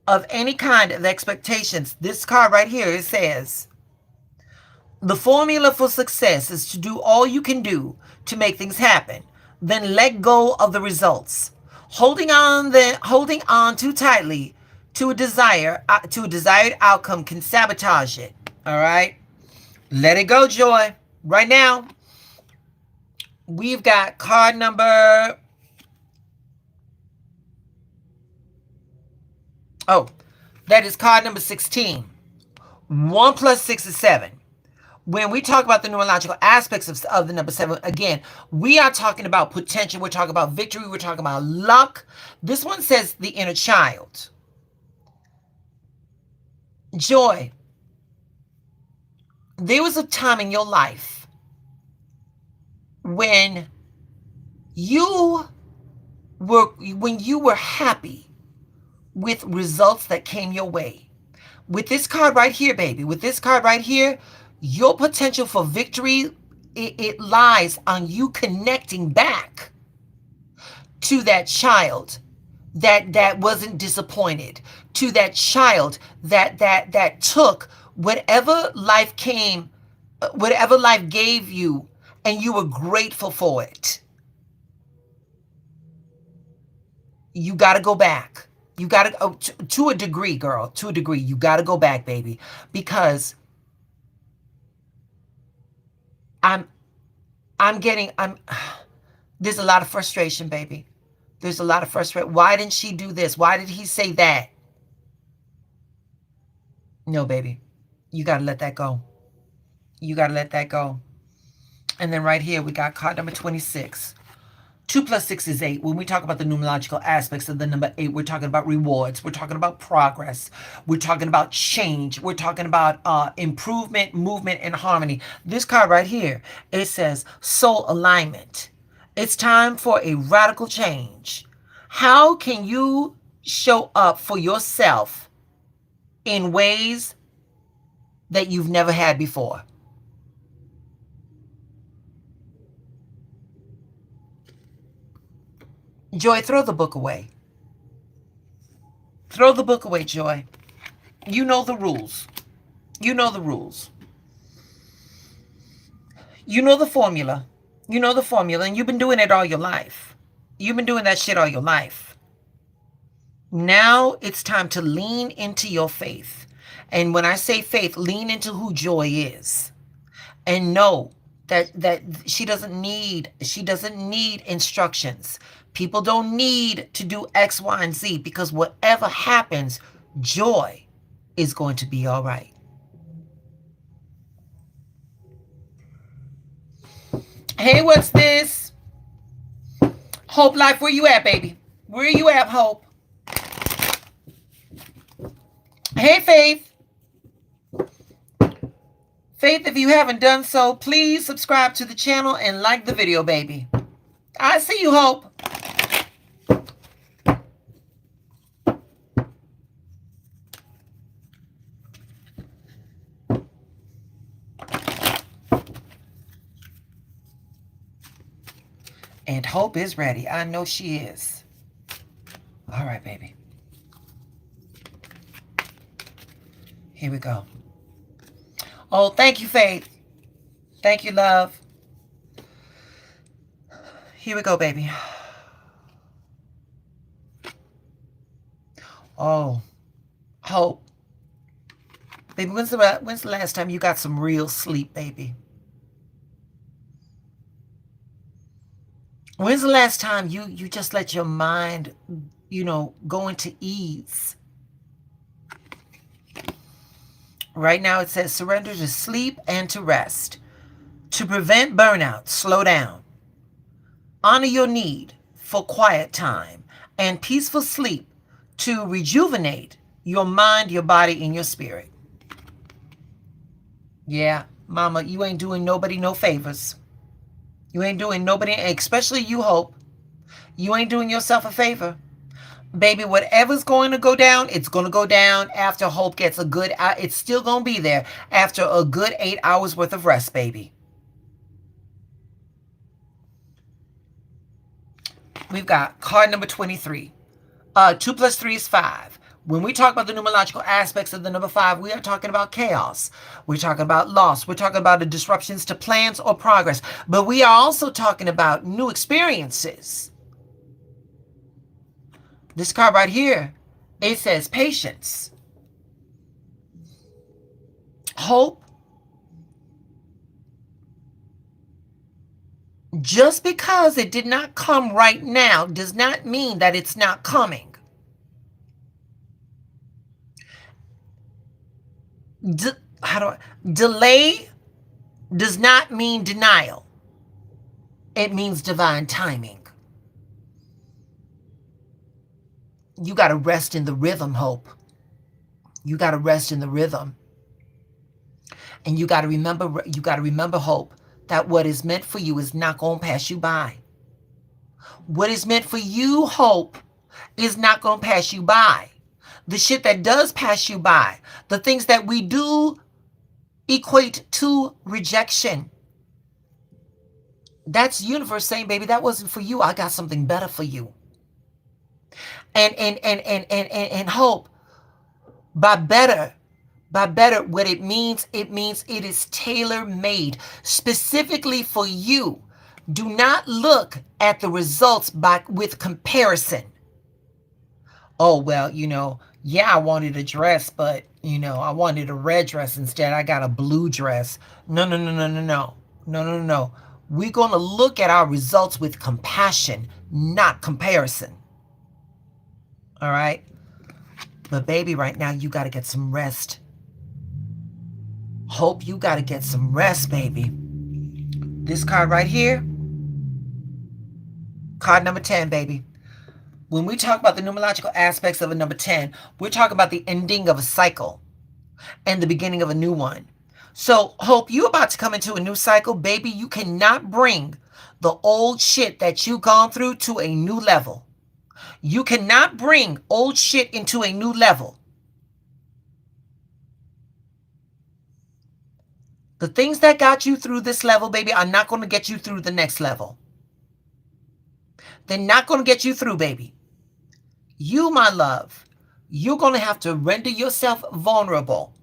of any kind of expectations. This card right here, it says, the formula for success is to do all you can do to make things happen. Then let go of the results. Holding on too tightly to a desired outcome can sabotage it. All right? Let it go, Joy. Right now, we've got card number... Oh, that is card number 16. 1 plus 6 is 7. When we talk about the numerological aspects of the number 7, again, we are talking about potential. We're talking about victory. We're talking about luck. This one says the inner child. Joy. There was a time in your life when you were happy with results that came your way. With this card right here, baby, with this card right here, your potential for victory, it lies on you connecting back to that child that wasn't disappointed, to that child that took whatever life gave you, and you were grateful for it. You got to go back. You got to, to a degree, girl, to a degree, you got to go back, baby, because there's a lot of frustration, baby. There's a lot of frustration. Why didn't she do this? Why did he say that? No, baby. You got to let that go. You got to let that go. And then right here, we got card number 26. 2 plus 6 is 8. When we talk about the numerological aspects of the number 8, we're talking about rewards. We're talking about progress. We're talking about change. We're talking about improvement, movement, and harmony. This card right here, it says soul alignment. It's time for a radical change. How can you show up for yourself in ways that you've never had before? Joy, throw the book away. Throw the book away, Joy. You know the rules. You know the rules. You know the formula. You know the formula, and you've been doing it all your life. You've been doing that shit all your life. Now it's time to lean into your faith. And when I say faith, lean into who Joy is. And know that she doesn't need instructions. People don't need to do X, Y, and Z, because whatever happens, Joy is going to be all right. Hey, what's this? Hope Life, where you at, baby? Where you at, Hope? Hey, Faith. Faith, if you haven't done so, please subscribe to the channel and like the video, baby. I see you, Hope. And Hope is ready. I know she is. All right, baby. Here we go. Oh, thank you, Faith. Thank you, love. Here we go, baby. Oh, Hope. Baby, when's the last time you got some real sleep, baby? When's the last time you just let your mind, go into ease? Right now it says surrender to sleep and to rest. To prevent burnout, slow down. Honor your need for quiet time and peaceful sleep to rejuvenate your mind, your body, and your spirit. Yeah, mama, you ain't doing nobody no favors. You ain't doing nobody, especially you, Hope. You ain't doing yourself a favor. Baby, whatever's going to go down, it's going to go down after Hope gets a good, it's still going to be there after a good 8 hours worth of rest, baby. We've got card number 23. 2 plus 3 is 5. When we talk about the numerological aspects of the number 5, we are talking about chaos. We're talking about loss. We're talking about the disruptions to plans or progress. But we are also talking about new experiences. This card right here, it says patience, hope. Just because it did not come right now does not mean that it's not coming. Delay does not mean denial. It means divine timing. You got to rest in the rhythm, Hope. You got to rest in the rhythm. And you got to remember, Hope, that what is meant for you is not going to pass you by. What is meant for you, Hope, is not going to pass you by. The shit that does pass you by, the things that we do equate to rejection. That's universe saying, baby, that wasn't for you. I got something better for you. And Hope, by better, what it means it is tailor-made specifically for you. Do not look at the results with comparison. Oh, well, yeah, I wanted a dress, but, I wanted a red dress instead. I got a blue dress. No. We're going to look at our results with compassion, not comparison. All right? But baby, right now, you got to get some rest. Hope, you got to get some rest, baby. This card right here, card number 10, baby. When we talk about the numerological aspects of a number 10, we're talking about the ending of a cycle and the beginning of a new one. So, Hope, you about to come into a new cycle, baby. You cannot bring the old shit that you've gone through to a new level. You cannot bring old shit into a new level. The things that got you through this level, baby, are not going to get you through the next level. They're not going to get you through, baby. You, my love, you're going to have to render yourself vulnerable.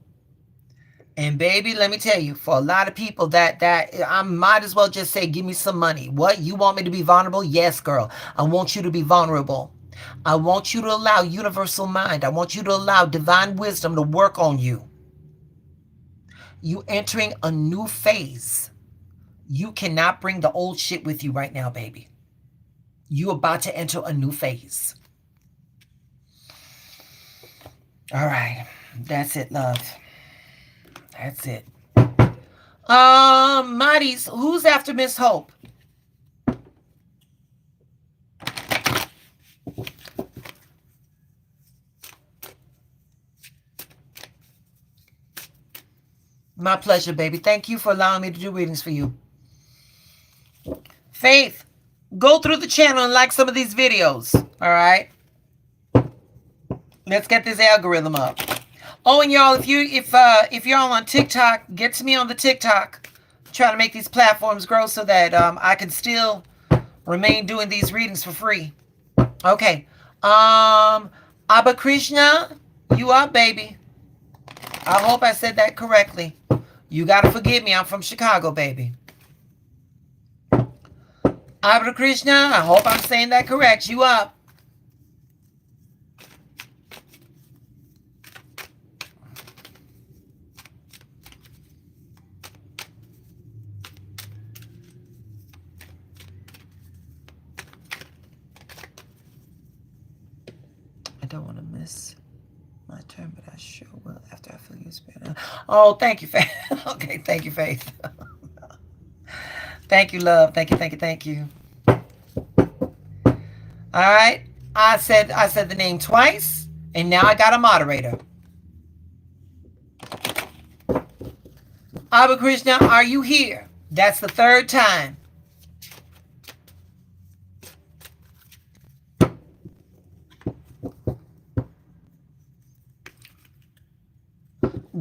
And baby, let me tell you, for a lot of people that I might as well just say, give me some money. What? You want me to be vulnerable? Yes, girl. I want you to be vulnerable. I want you to allow universal mind. I want you to allow divine wisdom to work on you. You entering a new phase. You cannot bring the old shit with you right now, baby. You about to enter a new phase. All right. That's it, love. That's it. Mighties, who's after Miss Hope? My pleasure, baby. Thank you for allowing me to do readings for you. Faith, go through the channel and like some of these videos. All right. Let's get this algorithm up. Oh, and y'all, if y'all on TikTok, get to me on the TikTok. Trying to make these platforms grow so that I can still remain doing these readings for free. Okay. Abba Krishna, you up, baby. I hope I said that correctly. You gotta forgive me. I'm from Chicago, baby. Abba Krishna, I hope I'm saying that correct. You up. I don't want to miss my turn, but I sure will after I feel you spirit. Oh, thank you, Faith. Okay, thank you, Faith. Thank you, love. Thank you, thank you, thank you. All right. I said the name twice, and now I got a moderator. Abba Krishna, are you here? That's the third time.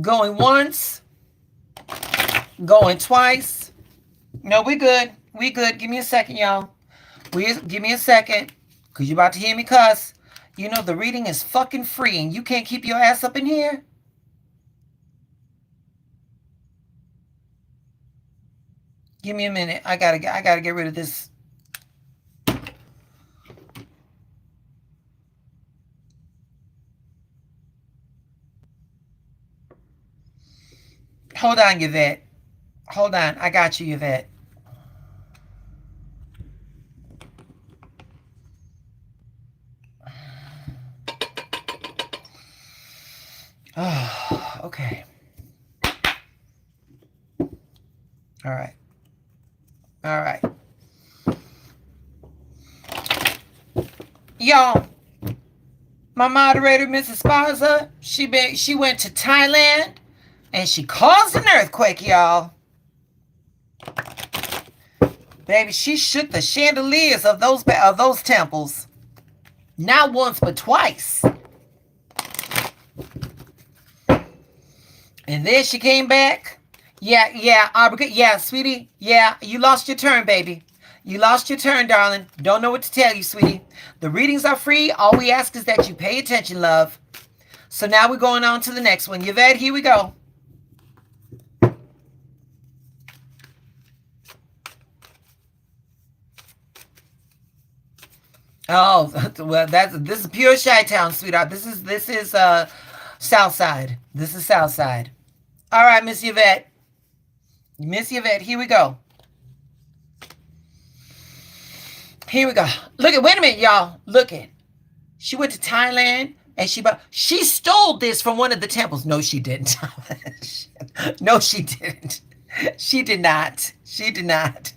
Going once. Going twice. No, we good. We good. Give me a second, y'all. Give me a second. Because you're about to hear me cuss. You know the reading is fucking free and you can't keep your ass up in here. Give me a minute. I gotta get rid of this. Hold on, Yvette. Hold on. I got you, Yvette. Oh, okay. All right. All right. Y'all, my moderator, Mrs. Sparza, she went to Thailand and she caused an earthquake, y'all. Baby, she shook the chandeliers of those temples. Not once, but twice. And then she came back. Yeah, sweetie. Yeah, you lost your turn, baby. You lost your turn, darling. Don't know what to tell you, sweetie. The readings are free. All we ask is that you pay attention, love. So now we're going on to the next one. Yvette, here we go. Oh, well, this is pure Chi-Town, sweetheart. This is South Side. This is South Side. All right, Miss Yvette. Miss Yvette, here we go. Here we go. Look at, wait a minute, y'all. Look at. She went to Thailand and she stole this from one of the temples. No, she didn't. No, she didn't. She did not. She did not.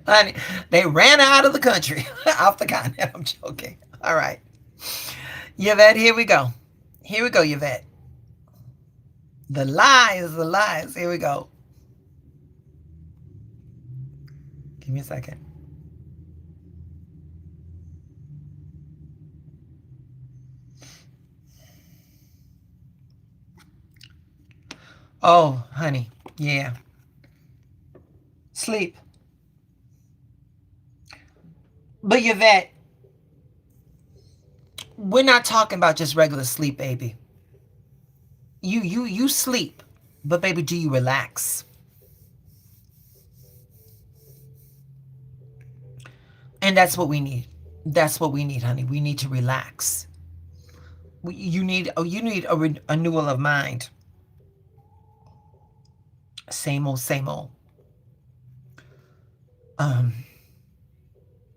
Honey, they ran out of the country, off the continent. I'm joking. All right. Yvette, here we go. Here we go, Yvette. The lies. Here we go. Give me a second. Oh, honey. Yeah. Sleep. But Yvette, we're not talking about just regular sleep, baby. You sleep, but baby, do you relax? And that's what we need. That's what we need, honey. We need to relax. You need a renewal of mind. Same old, same old.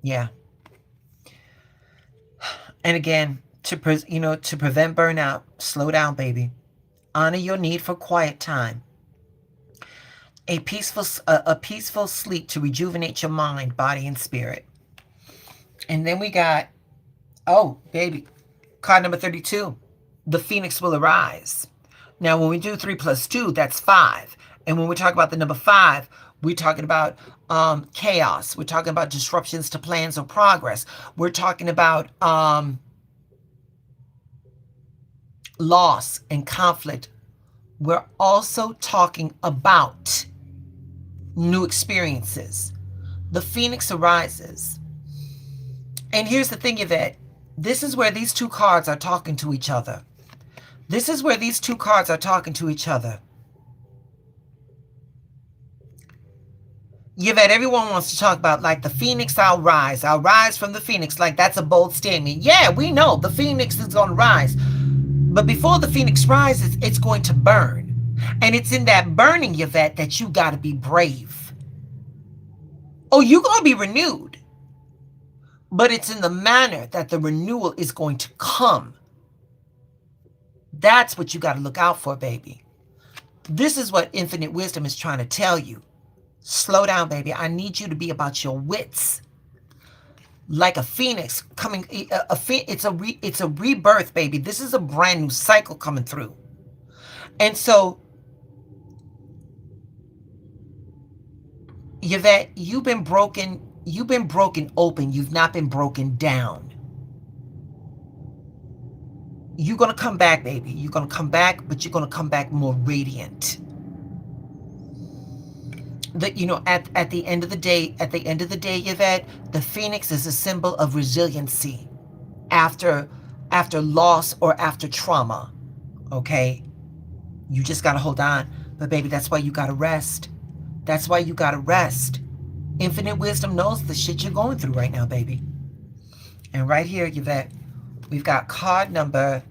Yeah. And again, to prevent burnout, slow down, baby. Honor your need for quiet time. A peaceful sleep to rejuvenate your mind, body, and spirit. And then we got, oh, baby, card number 32. The Phoenix will arise. Now, when we do 3 + 2, that's 5. And when we talk about the number 5, we're talking about chaos. We're talking about disruptions to plans or progress. We're talking about loss, and conflict, we're also talking about new experiences. The phoenix arises. And here's the thing, Yvette. This is where these two cards are talking to each other. This is where these two cards are talking to each other. Yvette, everyone wants to talk about like the phoenix, I'll rise from the phoenix. Like that's a bold statement. Yeah, we know the phoenix is going to rise. But before the phoenix rises, it's going to burn. And it's in that burning, Yvette, that you got to be brave. Oh, you're going to be renewed. But it's in the manner that the renewal is going to come. That's what you got to look out for, baby. This is what infinite wisdom is trying to tell you. Slow down, baby. I need you to be about your wits. Like a phoenix coming, it's a rebirth, baby. This is a brand new cycle coming through. And so, Yvette, you've been broken open. You've not been broken down. You're going to come back, baby. You're going to come back, but you're going to come back more radiant. That, you know, at the end of the day, Yvette, the phoenix is a symbol of resiliency after loss or after trauma. Okay? You just got to hold on. But baby, that's why you got to rest. That's why you got to rest. Infinite wisdom knows the shit you're going through right now, baby. And right here, Yvette, we've got card number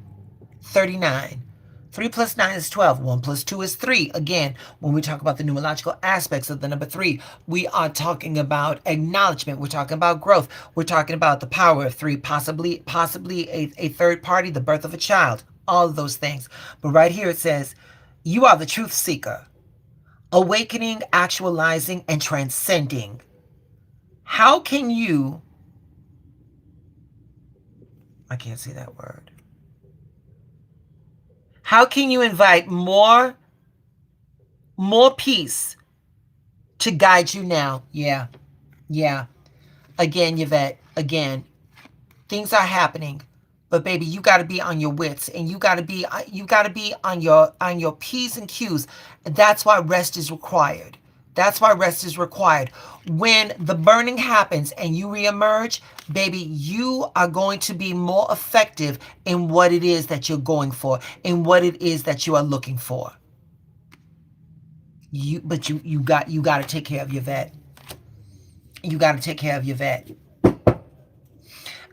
39. 3 plus 9 is 12. 1 plus 2 is 3. Again, when we talk about the numerological aspects of the number 3, we are talking about acknowledgement. We're talking about growth. We're talking about the power of 3, possibly a third party, the birth of a child, all of those things. But right here it says, you are the truth seeker, awakening, actualizing, and transcending. How can you, I can't say that word. How can you invite more peace to guide you now? Yeah. Again, Yvette, again, things are happening, but baby, you got to be on your wits, and you got to be on your P's and Q's. That's why rest is required. That's why rest is required. When the burning happens and you reemerge, baby, you are going to be more effective in what it is that you're going for, in what it is that you are looking for. You got to take care of your vet. You got to take care of your vet.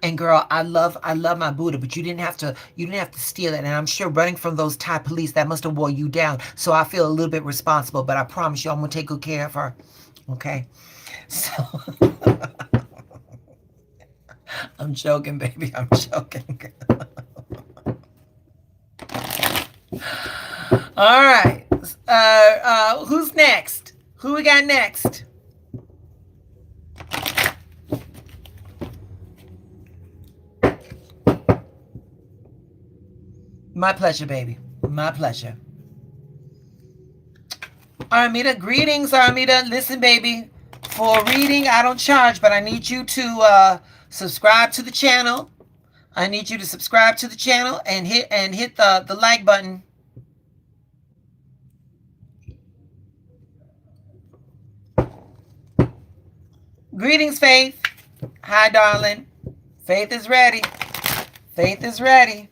And girl, I love my Buddha, but you didn't have to steal it. And I'm sure running from those Thai police, that must have wore you down. So I feel a little bit responsible, but I promise you I'm gonna take good care of her. Okay. So I'm joking, baby. I'm joking. All right. Who's next? Who we got next? My pleasure, baby. My pleasure. Armida, greetings, Armida. Listen, baby. For reading, I don't charge, but I need you to subscribe to the channel. I need you to subscribe to the channel and hit the like button. Greetings, Faith. Hi, darling. Faith is ready. Faith is ready.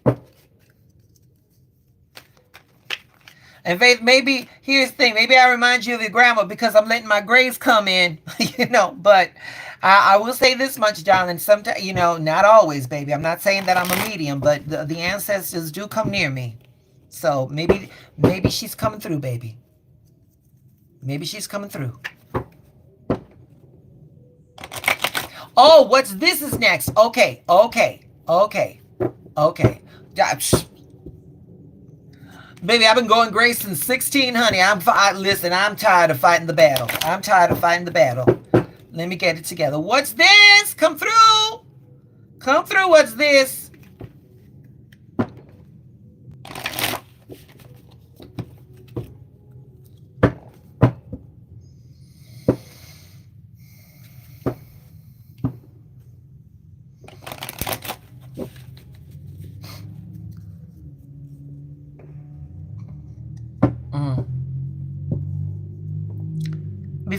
And Faith, maybe, here's the thing, maybe I remind you of your grandma because I'm letting my grays come in, but I will say this much, darling, sometimes, not always, baby. I'm not saying that I'm a medium, but the ancestors do come near me. So maybe she's coming through, baby. Maybe she's coming through. Oh, what's this is next? Okay. Baby, I've been going gray since 16, honey. Listen, I'm tired of fighting the battle. Let me get it together. What's this? Come through. What's this?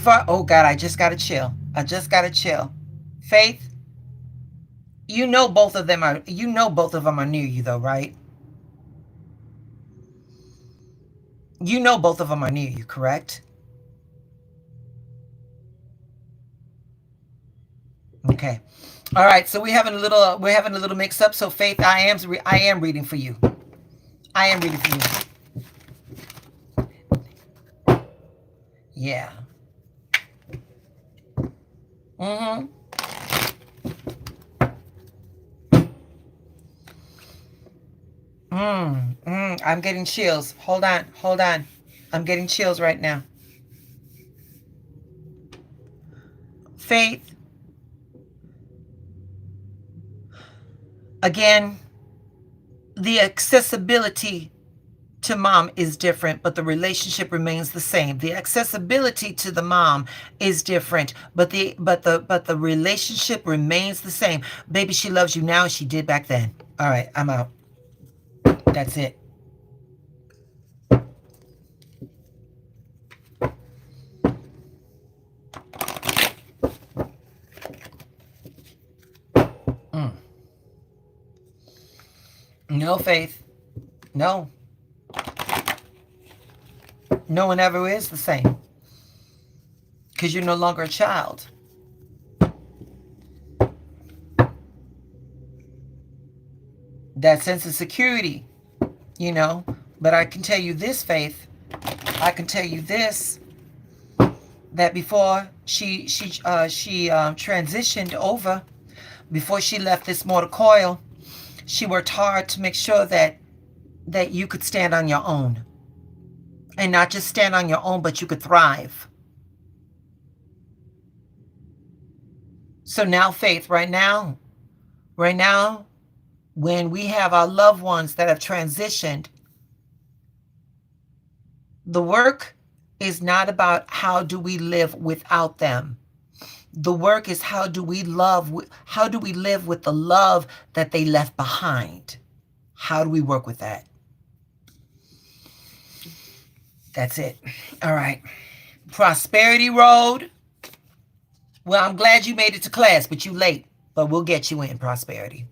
Oh God, I just gotta chill. I just gotta chill. Faith, you know both of them are near you though, right? You know both of them are near you, correct? Okay. All right. So we're having a little mix up. So Faith, I am reading for you. I am reading for you. Yeah. Mm-hmm. I'm getting chills. Hold on. Hold on. I'm getting chills right now. Faith, again, the accessibility to mom is different, but the relationship remains the same. The accessibility to the mom is different, but the relationship remains the same. Baby, she loves you now as she did back then. All right, I'm out. That's it. Mm. No, Faith. No. No one ever is the same. Because you're no longer a child. That sense of security, you know. But I can tell you this, Faith. I can tell you this, that before she transitioned over, before she left this mortal coil, she worked hard to make sure that you could stand on your own. And not just stand on your own, but you could thrive. So now, Faith, right now, when we have our loved ones that have transitioned, the work is not about how do we live without them. The work is how do we live with the love that they left behind? How do we work with that? That's it. All right. Prosperity Road. Well, I'm glad you made it to class, but you late. But we'll get you in, Prosperity.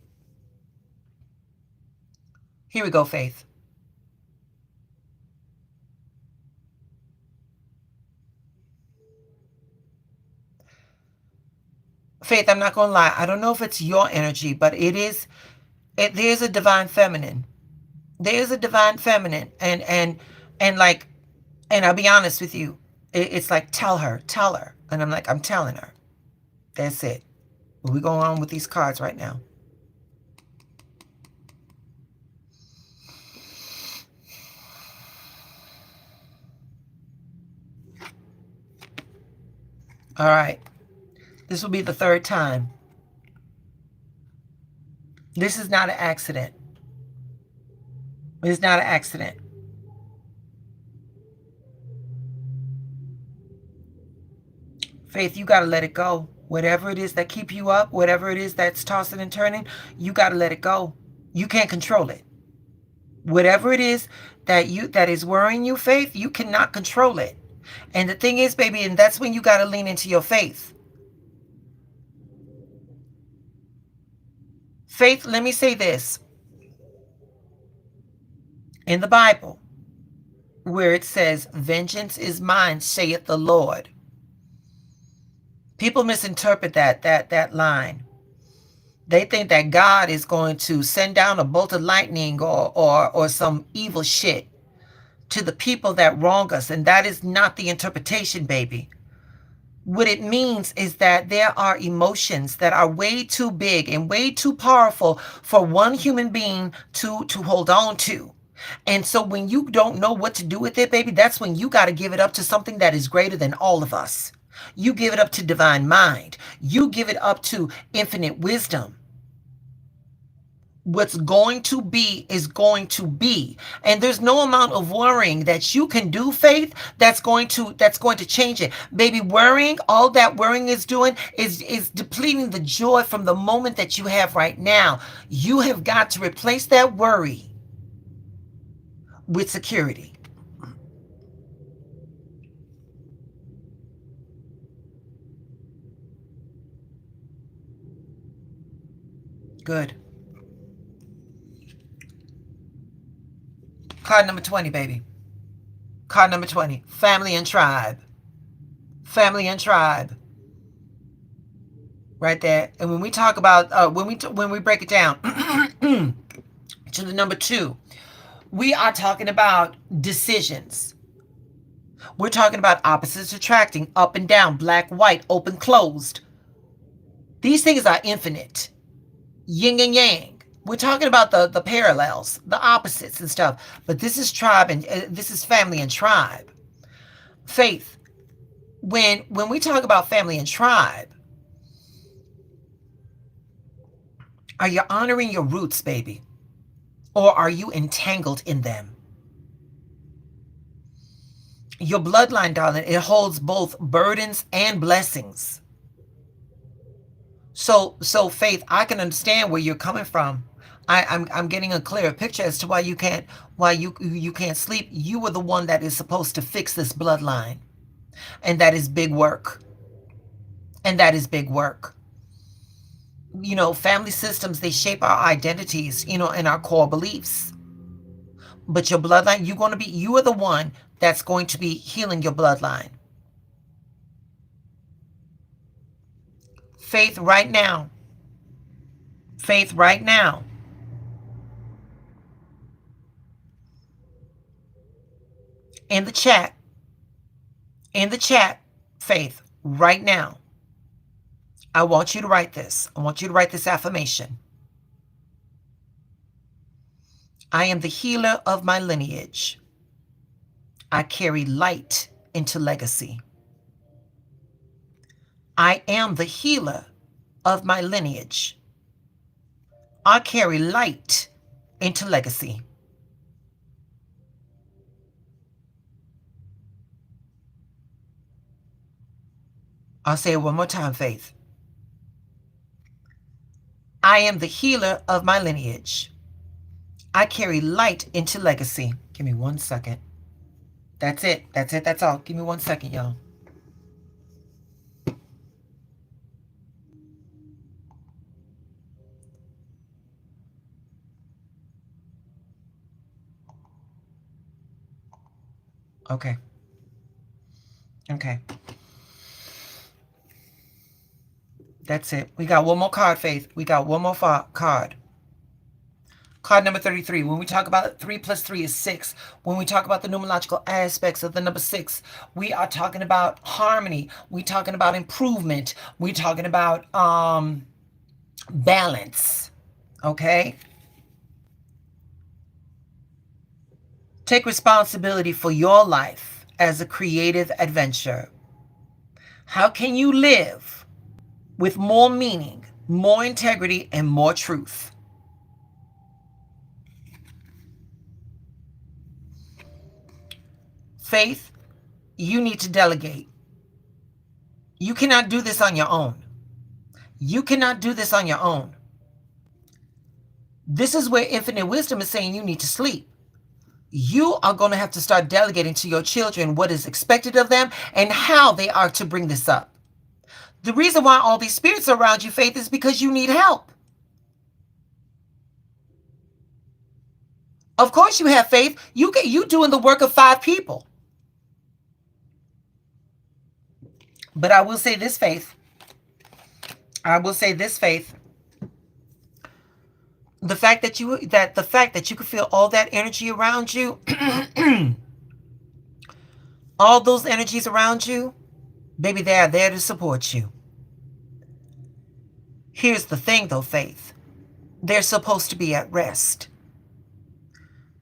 Here we go, Faith. Faith, I'm not going to lie. I don't know if it's your energy, but there's a divine feminine. There's a divine feminine. And like, and I'll be honest with you. It's like, tell her. And I'm like, I'm telling her. That's it. We're going on with these cards right now. All right. This will be the third time. This is not an accident. It's not an accident. Faith, you got to let it go. Whatever it is that keep you up, whatever it is that's tossing and turning, you got to let it go. You can't control it. Whatever it is that is worrying you, Faith, you cannot control it. And the thing is, baby, and that's when you got to lean into your faith. Faith, let me say this. In the Bible, where it says, vengeance is mine, saith the Lord. People misinterpret that line. They think that God is going to send down a bolt of lightning or some evil shit to the people that wrong us. And that is not the interpretation, baby. What it means is that there are emotions that are way too big and way too powerful for one human being to hold on to. And so when you don't know what to do with it, baby, that's when you got to give it up to something that is greater than all of us. You give it up to divine mind. You give it up to infinite wisdom. What's going to be is going to be, and there's no amount of worrying that you can do, Faith, that's going to change it, baby. Worrying, all that worrying is doing is depleting the joy from the moment that you have right now. You have got to replace that worry with security. Good. Card number 20, baby. Card number 20. Family and tribe. Family and tribe. Right there. And when we talk about, when we break it down to the number 2, we are talking about decisions. We're talking about opposites attracting, up and down, black, white, open, closed. These things are infinite. Yin and yang. We're talking about the parallels, the opposites and stuff. But this is tribe and this is family and tribe. Faith. When we talk about family and tribe, are you honoring your roots, baby? Or are you entangled in them? Your bloodline, darling, it holds both burdens and blessings. So Faith, I can understand where you're coming from. I'm getting a clearer picture as to why you can't sleep. You were the one that is supposed to fix this bloodline. And that is big work. And that is big work. You know, family systems, they shape our identities, you know, and our core beliefs. But your bloodline, you are the one that's going to be healing your bloodline. Faith right now. Faith right now. In the chat, Faith, right now, I want you to write this. I want you to write this affirmation. I am the healer of my lineage. I carry light into legacy. I am the healer of my lineage. I carry light into legacy. I'll say it one more time, Faith. I am the healer of my lineage. I carry light into legacy. Give me 1 second. That's it. That's it. That's all. Give me 1 second, y'all. Okay. Okay. That's it. We got one more card, Faith. We got one more card. Card number 33. When we talk about 3 plus 3 is 6. When we talk about the numerological aspects of the number 6, we are talking about harmony. We're talking about improvement. We're talking about balance. Okay? Take responsibility for your life as a creative adventure. How can you live with more meaning, more integrity, and more truth? Faith, you need to delegate. You cannot do this on your own. You cannot do this on your own. This is where infinite wisdom is saying you need to sleep. You are going to have to start delegating to your children what is expected of them and how they are to bring this up. The reason why all these spirits are around you, Faith, is because you need help. Of course you have faith. You doing the work of 5 people. But I will say this, Faith. I will say this, Faith. The fact that you can feel all that energy around you, all those energies around you, baby, they are there to support you. Here's the thing, though, Faith. They're supposed to be at rest.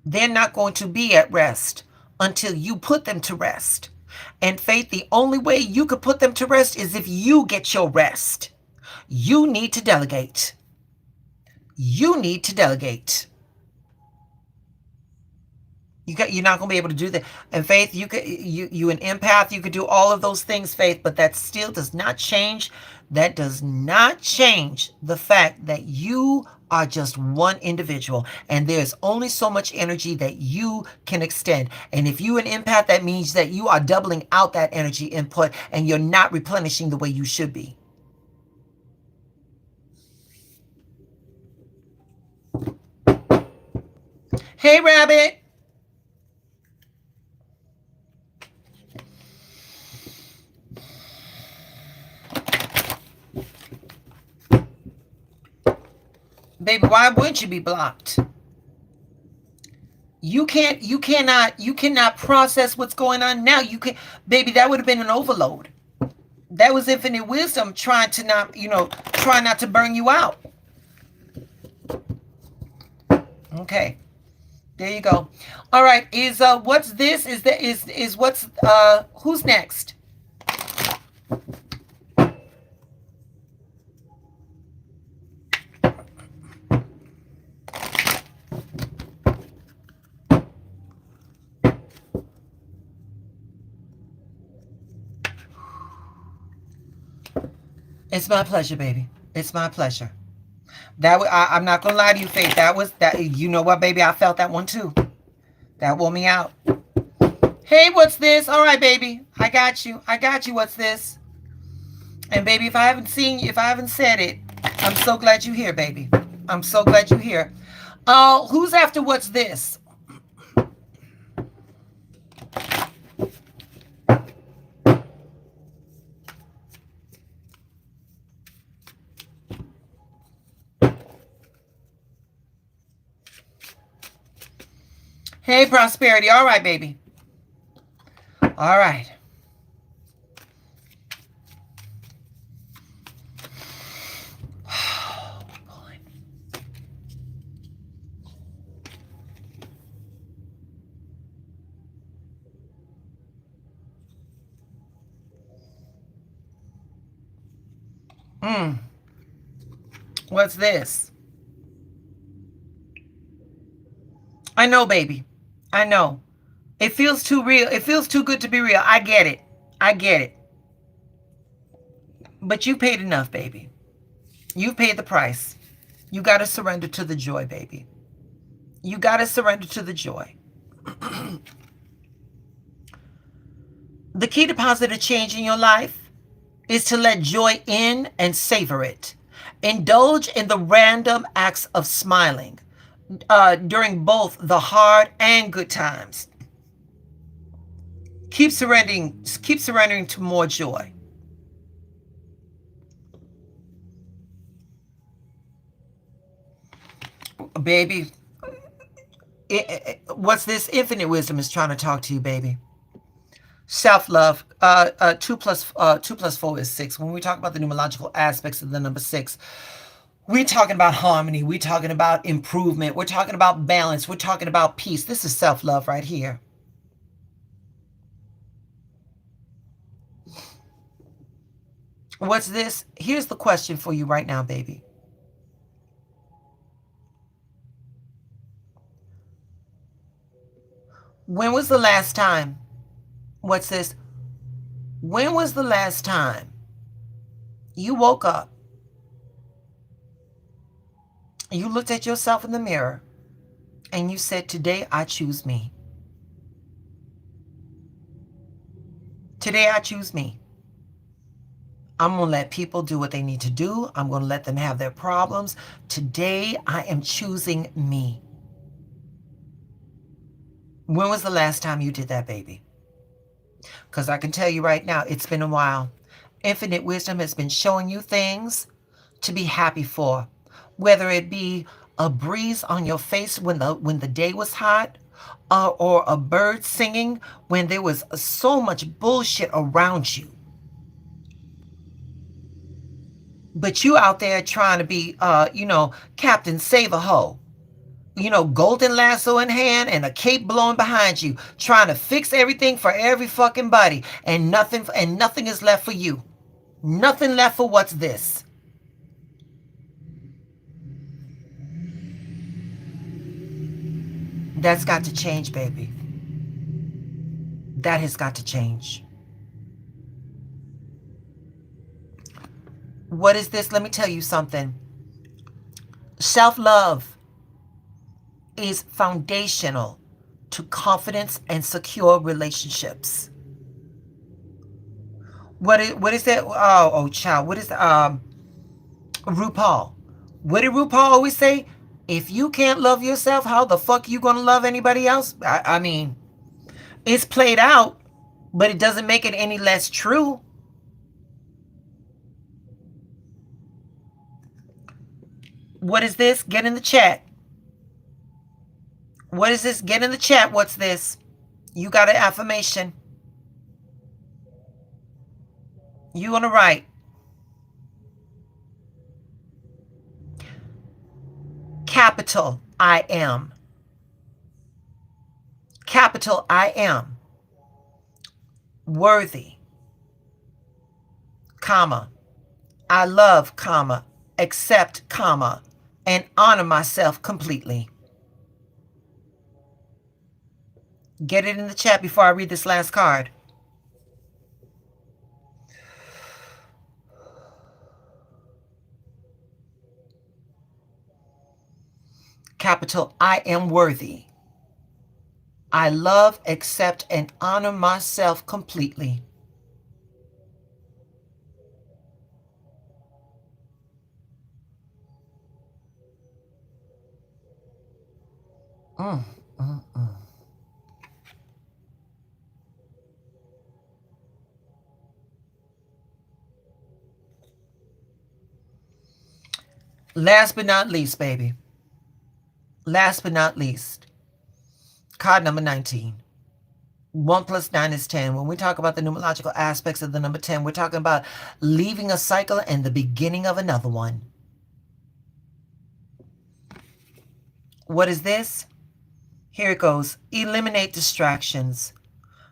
They're not going to be at rest until you put them to rest. And Faith, the only way you could put them to rest is if you get your rest. You need to delegate. You need to delegate. You're not going to be able to do that. And Faith, you an empath, you could do all of those things, Faith, but that still does not change. That does not change the fact that you are just one individual, and there's only so much energy that you can extend. And if you an empath, that means that you are doubling out that energy input and you're not replenishing the way you should be. Hey, Rabbit. Baby, why wouldn't you be blocked? You cannot process what's going on now. You can, baby, that would have been an overload. That was infinite wisdom trying to not, try not to burn you out. Okay. There you go. All right. What's this? Is what's who's next? It's my pleasure, baby. It's my pleasure. I'm not gonna lie to you, Faith. That was that. You know what, baby? I felt that one too. That wore me out. Hey, what's this? All right, baby. I got you. I got you. What's this? And baby, if I haven't seen you, if I haven't said it, I'm so glad you're here, baby. I'm so glad you're here. Who's after what's this? Hey, Prosperity. All right, baby. All right. What's this? I know, baby. I know. It feels too real. It feels too good to be real. I get it. I get it. But you paid enough, baby. You've paid the price. You got to surrender to the joy, baby. You got to surrender to the joy. The key to positive change in your life is to let joy in and savor it. Indulge in the random acts of smiling during both the hard and good times. Keep surrendering to more joy. Baby, what's this? Infinite wisdom is trying to talk to you, baby. Self-love. 2 plus 4 is 6. When we talk about the numerological aspects of the number 6, we're talking about harmony. We're talking about improvement. We're talking about balance. We're talking about peace. This is self-love right here. What's this? Here's the question for you right now, baby. When was the last time? What's this? When was the last time you woke up, you looked at yourself in the mirror, and you said, today I choose me. Today I choose me. I'm going to let people do what they need to do. I'm going to let them have their problems. Today I am choosing me. When was the last time you did that, baby? Because I can tell you right now, it's been a while. Infinite wisdom has been showing you things to be happy for. Whether it be a breeze on your face when the day was hot, or a bird singing when there was so much bullshit around you. But you out there trying to be, Captain Save-A-Ho. Golden lasso in hand and a cape blowing behind you, trying to fix everything for every fucking body, and nothing is left for you. Nothing left for what's this. That's got to change, baby. That has got to change. What is this? Let me tell you something. Self-love is foundational to confidence and secure relationships. What is that? Oh, child. What is RuPaul? What did RuPaul always say? If you can't love yourself, how the fuck you gonna love anybody else? I mean, it's played out, but it doesn't make it any less true. What is this? Get in the chat. What is this? Get in the chat. What's this? You got an affirmation. You on the right. Capital I am. Capital I am. Worthy. Comma. I love, comma, accept, comma, and honor myself completely. Get it in the chat before I read this last card. Capital I am worthy. I love, accept, and honor myself completely. Last but not least, baby. Last but not least, card number 19. 1 plus 9 is 10. When we talk about the numerological aspects of the number 10, we're talking about leaving a cycle and the beginning of another one. What is this? Here it goes. Eliminate distractions.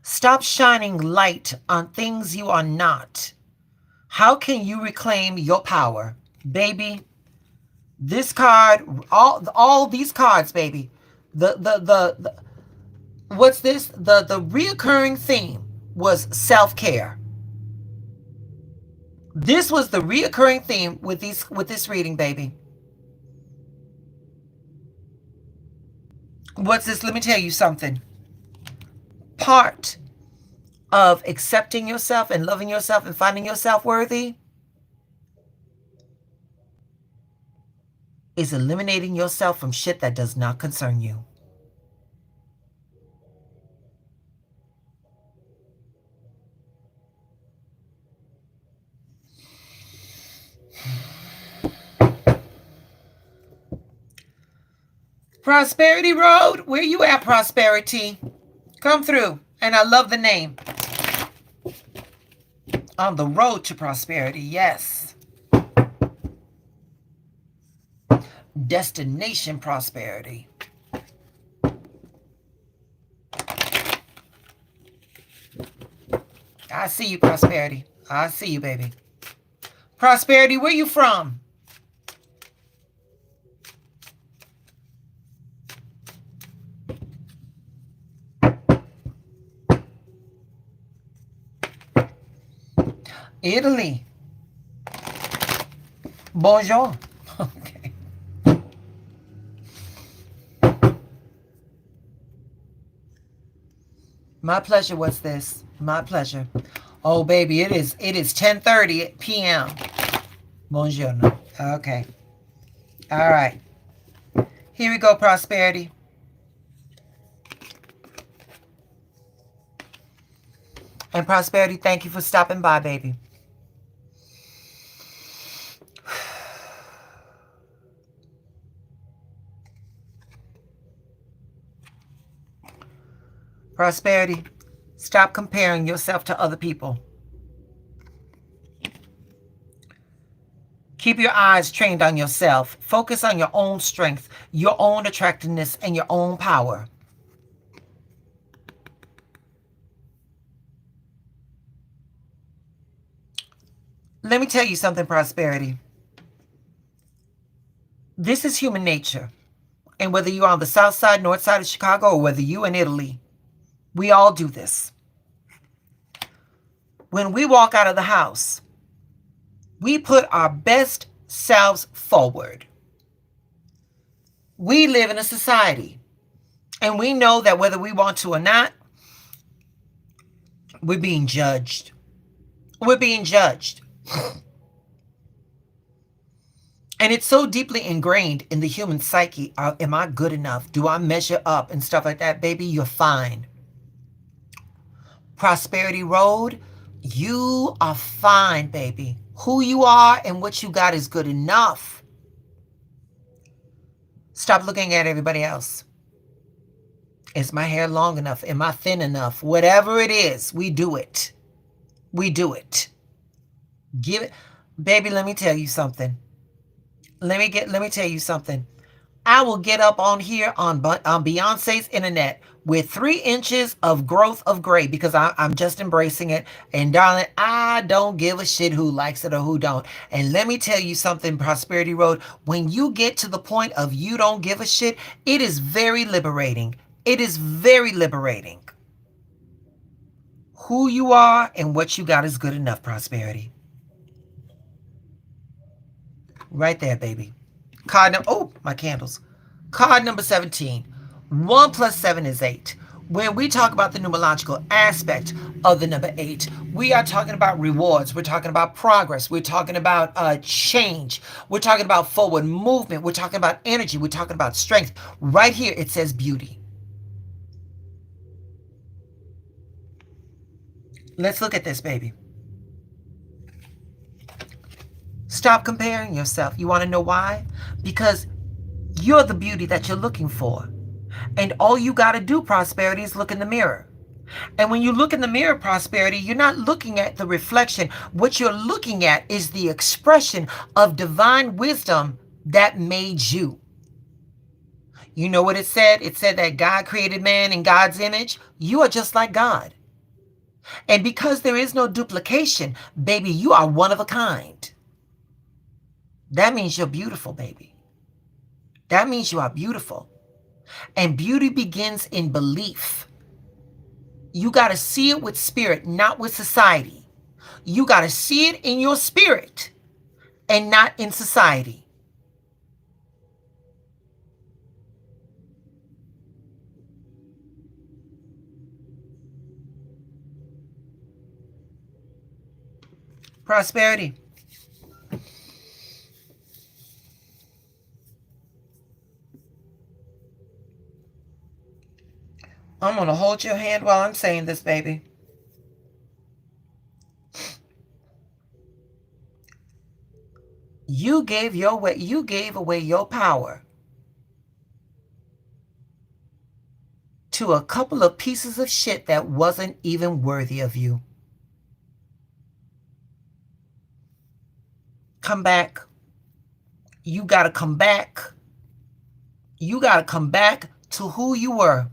Stop shining light on things you are not. How can you reclaim your power? Baby, this card, all these cards, baby. What's this? The reoccurring theme was self-care. This was the reoccurring theme with this reading, baby. What's this? Let me tell you something. Part of accepting yourself and loving yourself and finding yourself worthy is eliminating yourself from shit that does not concern you. Prosperity Road, where you at, Prosperity? Come through. And I love the name. On the road to prosperity, yes. Destination prosperity. I see you, Prosperity. I see you, baby. Prosperity, where you from? Italy. Bonjour. Okay. My pleasure. What's this? My pleasure. Oh, baby, it is 10:30 p.m. Bonjour. Okay. All right. Here we go, Prosperity. And Prosperity, thank you for stopping by, baby. Prosperity, stop comparing yourself to other people. Keep your eyes trained on yourself. Focus on your own strength, your own attractiveness, and your own power. Let me tell you something, Prosperity. This is human nature. And whether you're on the south side, north side of Chicago, or whether you're in Italy, we all do this. When we walk out of the house, we put our best selves forward. We live in a society, and we know that whether we want to or not, we're being judged. We're being judged. And it's so deeply ingrained in the human psyche. Am I good enough? Do I measure up and stuff like that? Baby, you're fine. Prosperity Road, you are fine, baby. Who you are and what you got is good enough. Stop looking at everybody else. Is my hair long enough? Am I thin enough? Whatever it is, we do it. We do it. Give it. Baby, let me tell you something. Let me tell you something. I will get up on here on Beyonce's internet with 3 inches of growth of gray because I'm just embracing it. And darling, I don't give a shit who likes it or who don't. And let me tell you something, Prosperity Road, when you get to the point of you don't give a shit, it is very liberating. It is very liberating. Who you are and what you got is good enough, Prosperity. Right there, baby. Card number, oh, my candles. Card number 17. 1 plus 7 is 8. When we talk about the numerological aspect of the number 8, we are talking about rewards. We're talking about progress. We're talking about change. We're talking about forward movement. We're talking about energy. We're talking about strength. Right here, it says beauty. Let's look at this, baby. Stop comparing yourself. You want to know why? Because you're the beauty that you're looking for. And all you got to do, Prosperity, is look in the mirror. And when you look in the mirror, Prosperity, you're not looking at the reflection. What you're looking at is the expression of divine wisdom that made you. You know what it said? It said that God created man in God's image. You are just like God. And because there is no duplication, baby, you are one of a kind. That means you're beautiful, baby. That means you are beautiful. And beauty begins in belief. You got to see it with spirit, not with society. You got to see it in your spirit and not in society. Prosperity. I'm going to hold your hand while I'm saying this, baby. You gave away your power to a couple of pieces of shit that wasn't even worthy of you. Come back. You got to come back. You got to come back to who you were.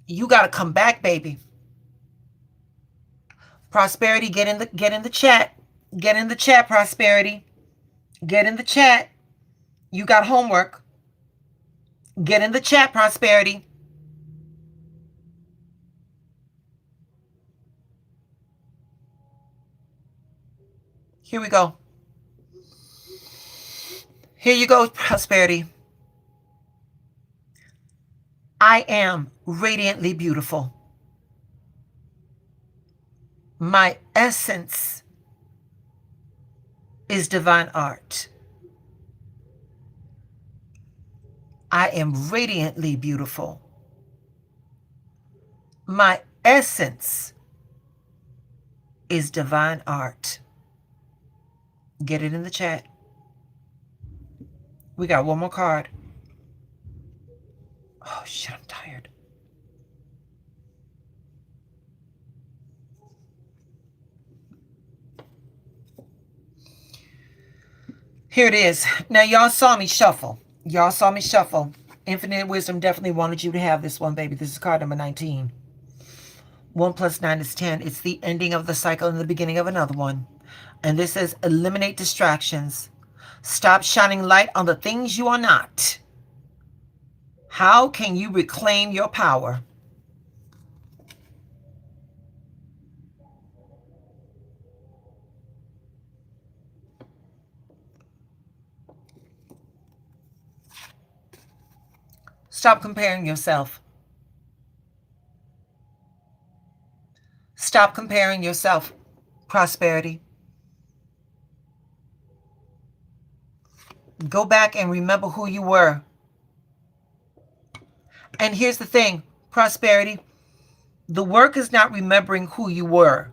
You got to come back, baby. Prosperity, get in the chat. Get in the chat, Prosperity. Get in the chat. You got homework. Get in the chat, Prosperity. Here we go. Here you go, Prosperity. I am radiantly beautiful. My essence is divine art. I am radiantly beautiful. My essence is divine art. Get it in the chat. We got one more card. Oh, shit, I'm tired. Here it is. Now, y'all saw me shuffle. Y'all saw me shuffle. Infinite Wisdom definitely wanted you to have this one, baby. This is card number 19. 1 plus 9 is 10. It's the ending of the cycle and the beginning of another one. And this says, eliminate distractions. Stop shining light on the things you are not. How can you reclaim your power? Stop comparing yourself. Stop comparing yourself, Prosperity. Go back and remember who you were. And here's the thing, prosperity. The work is not remembering who you were.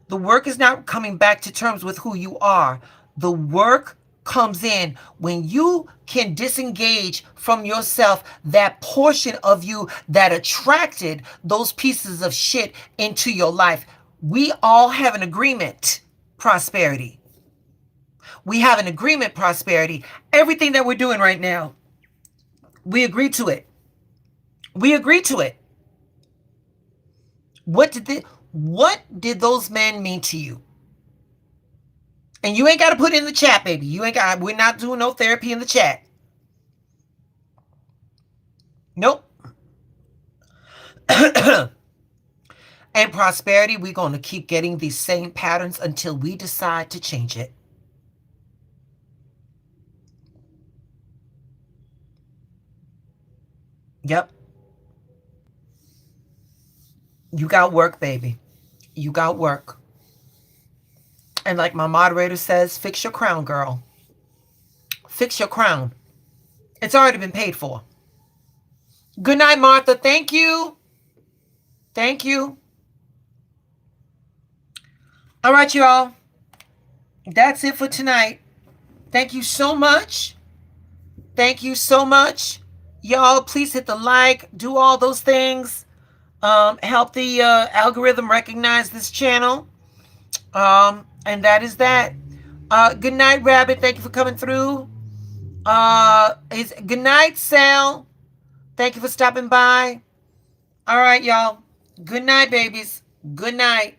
The work is not coming back to terms with who you are. The work comes in when you can disengage from yourself that portion of you that attracted those pieces of shit into your life. We all have an agreement, prosperity. We have an agreement, prosperity. Everything that we're doing right now, we agree to it. We agree to it. What did those men mean to you? And you ain't got to put it in the chat, baby. We're not doing no therapy in the chat. Nope. And prosperity, we're going to keep getting these same patterns until we decide to change it. Yep. You got work, baby. You got work. And like my moderator says, fix your crown, girl. Fix your crown. It's already been paid for. Good night, Martha. Thank you. Thank you. All right, y'all. That's it for tonight. Thank you so much. Thank you so much. Y'all, please hit the like, do all those things. Help the algorithm recognize this channel. And that is that. Good night, Rabbit. Thank you for coming through. Good night, Sal. Thank you for stopping by. All right, y'all. Good night, babies. Good night.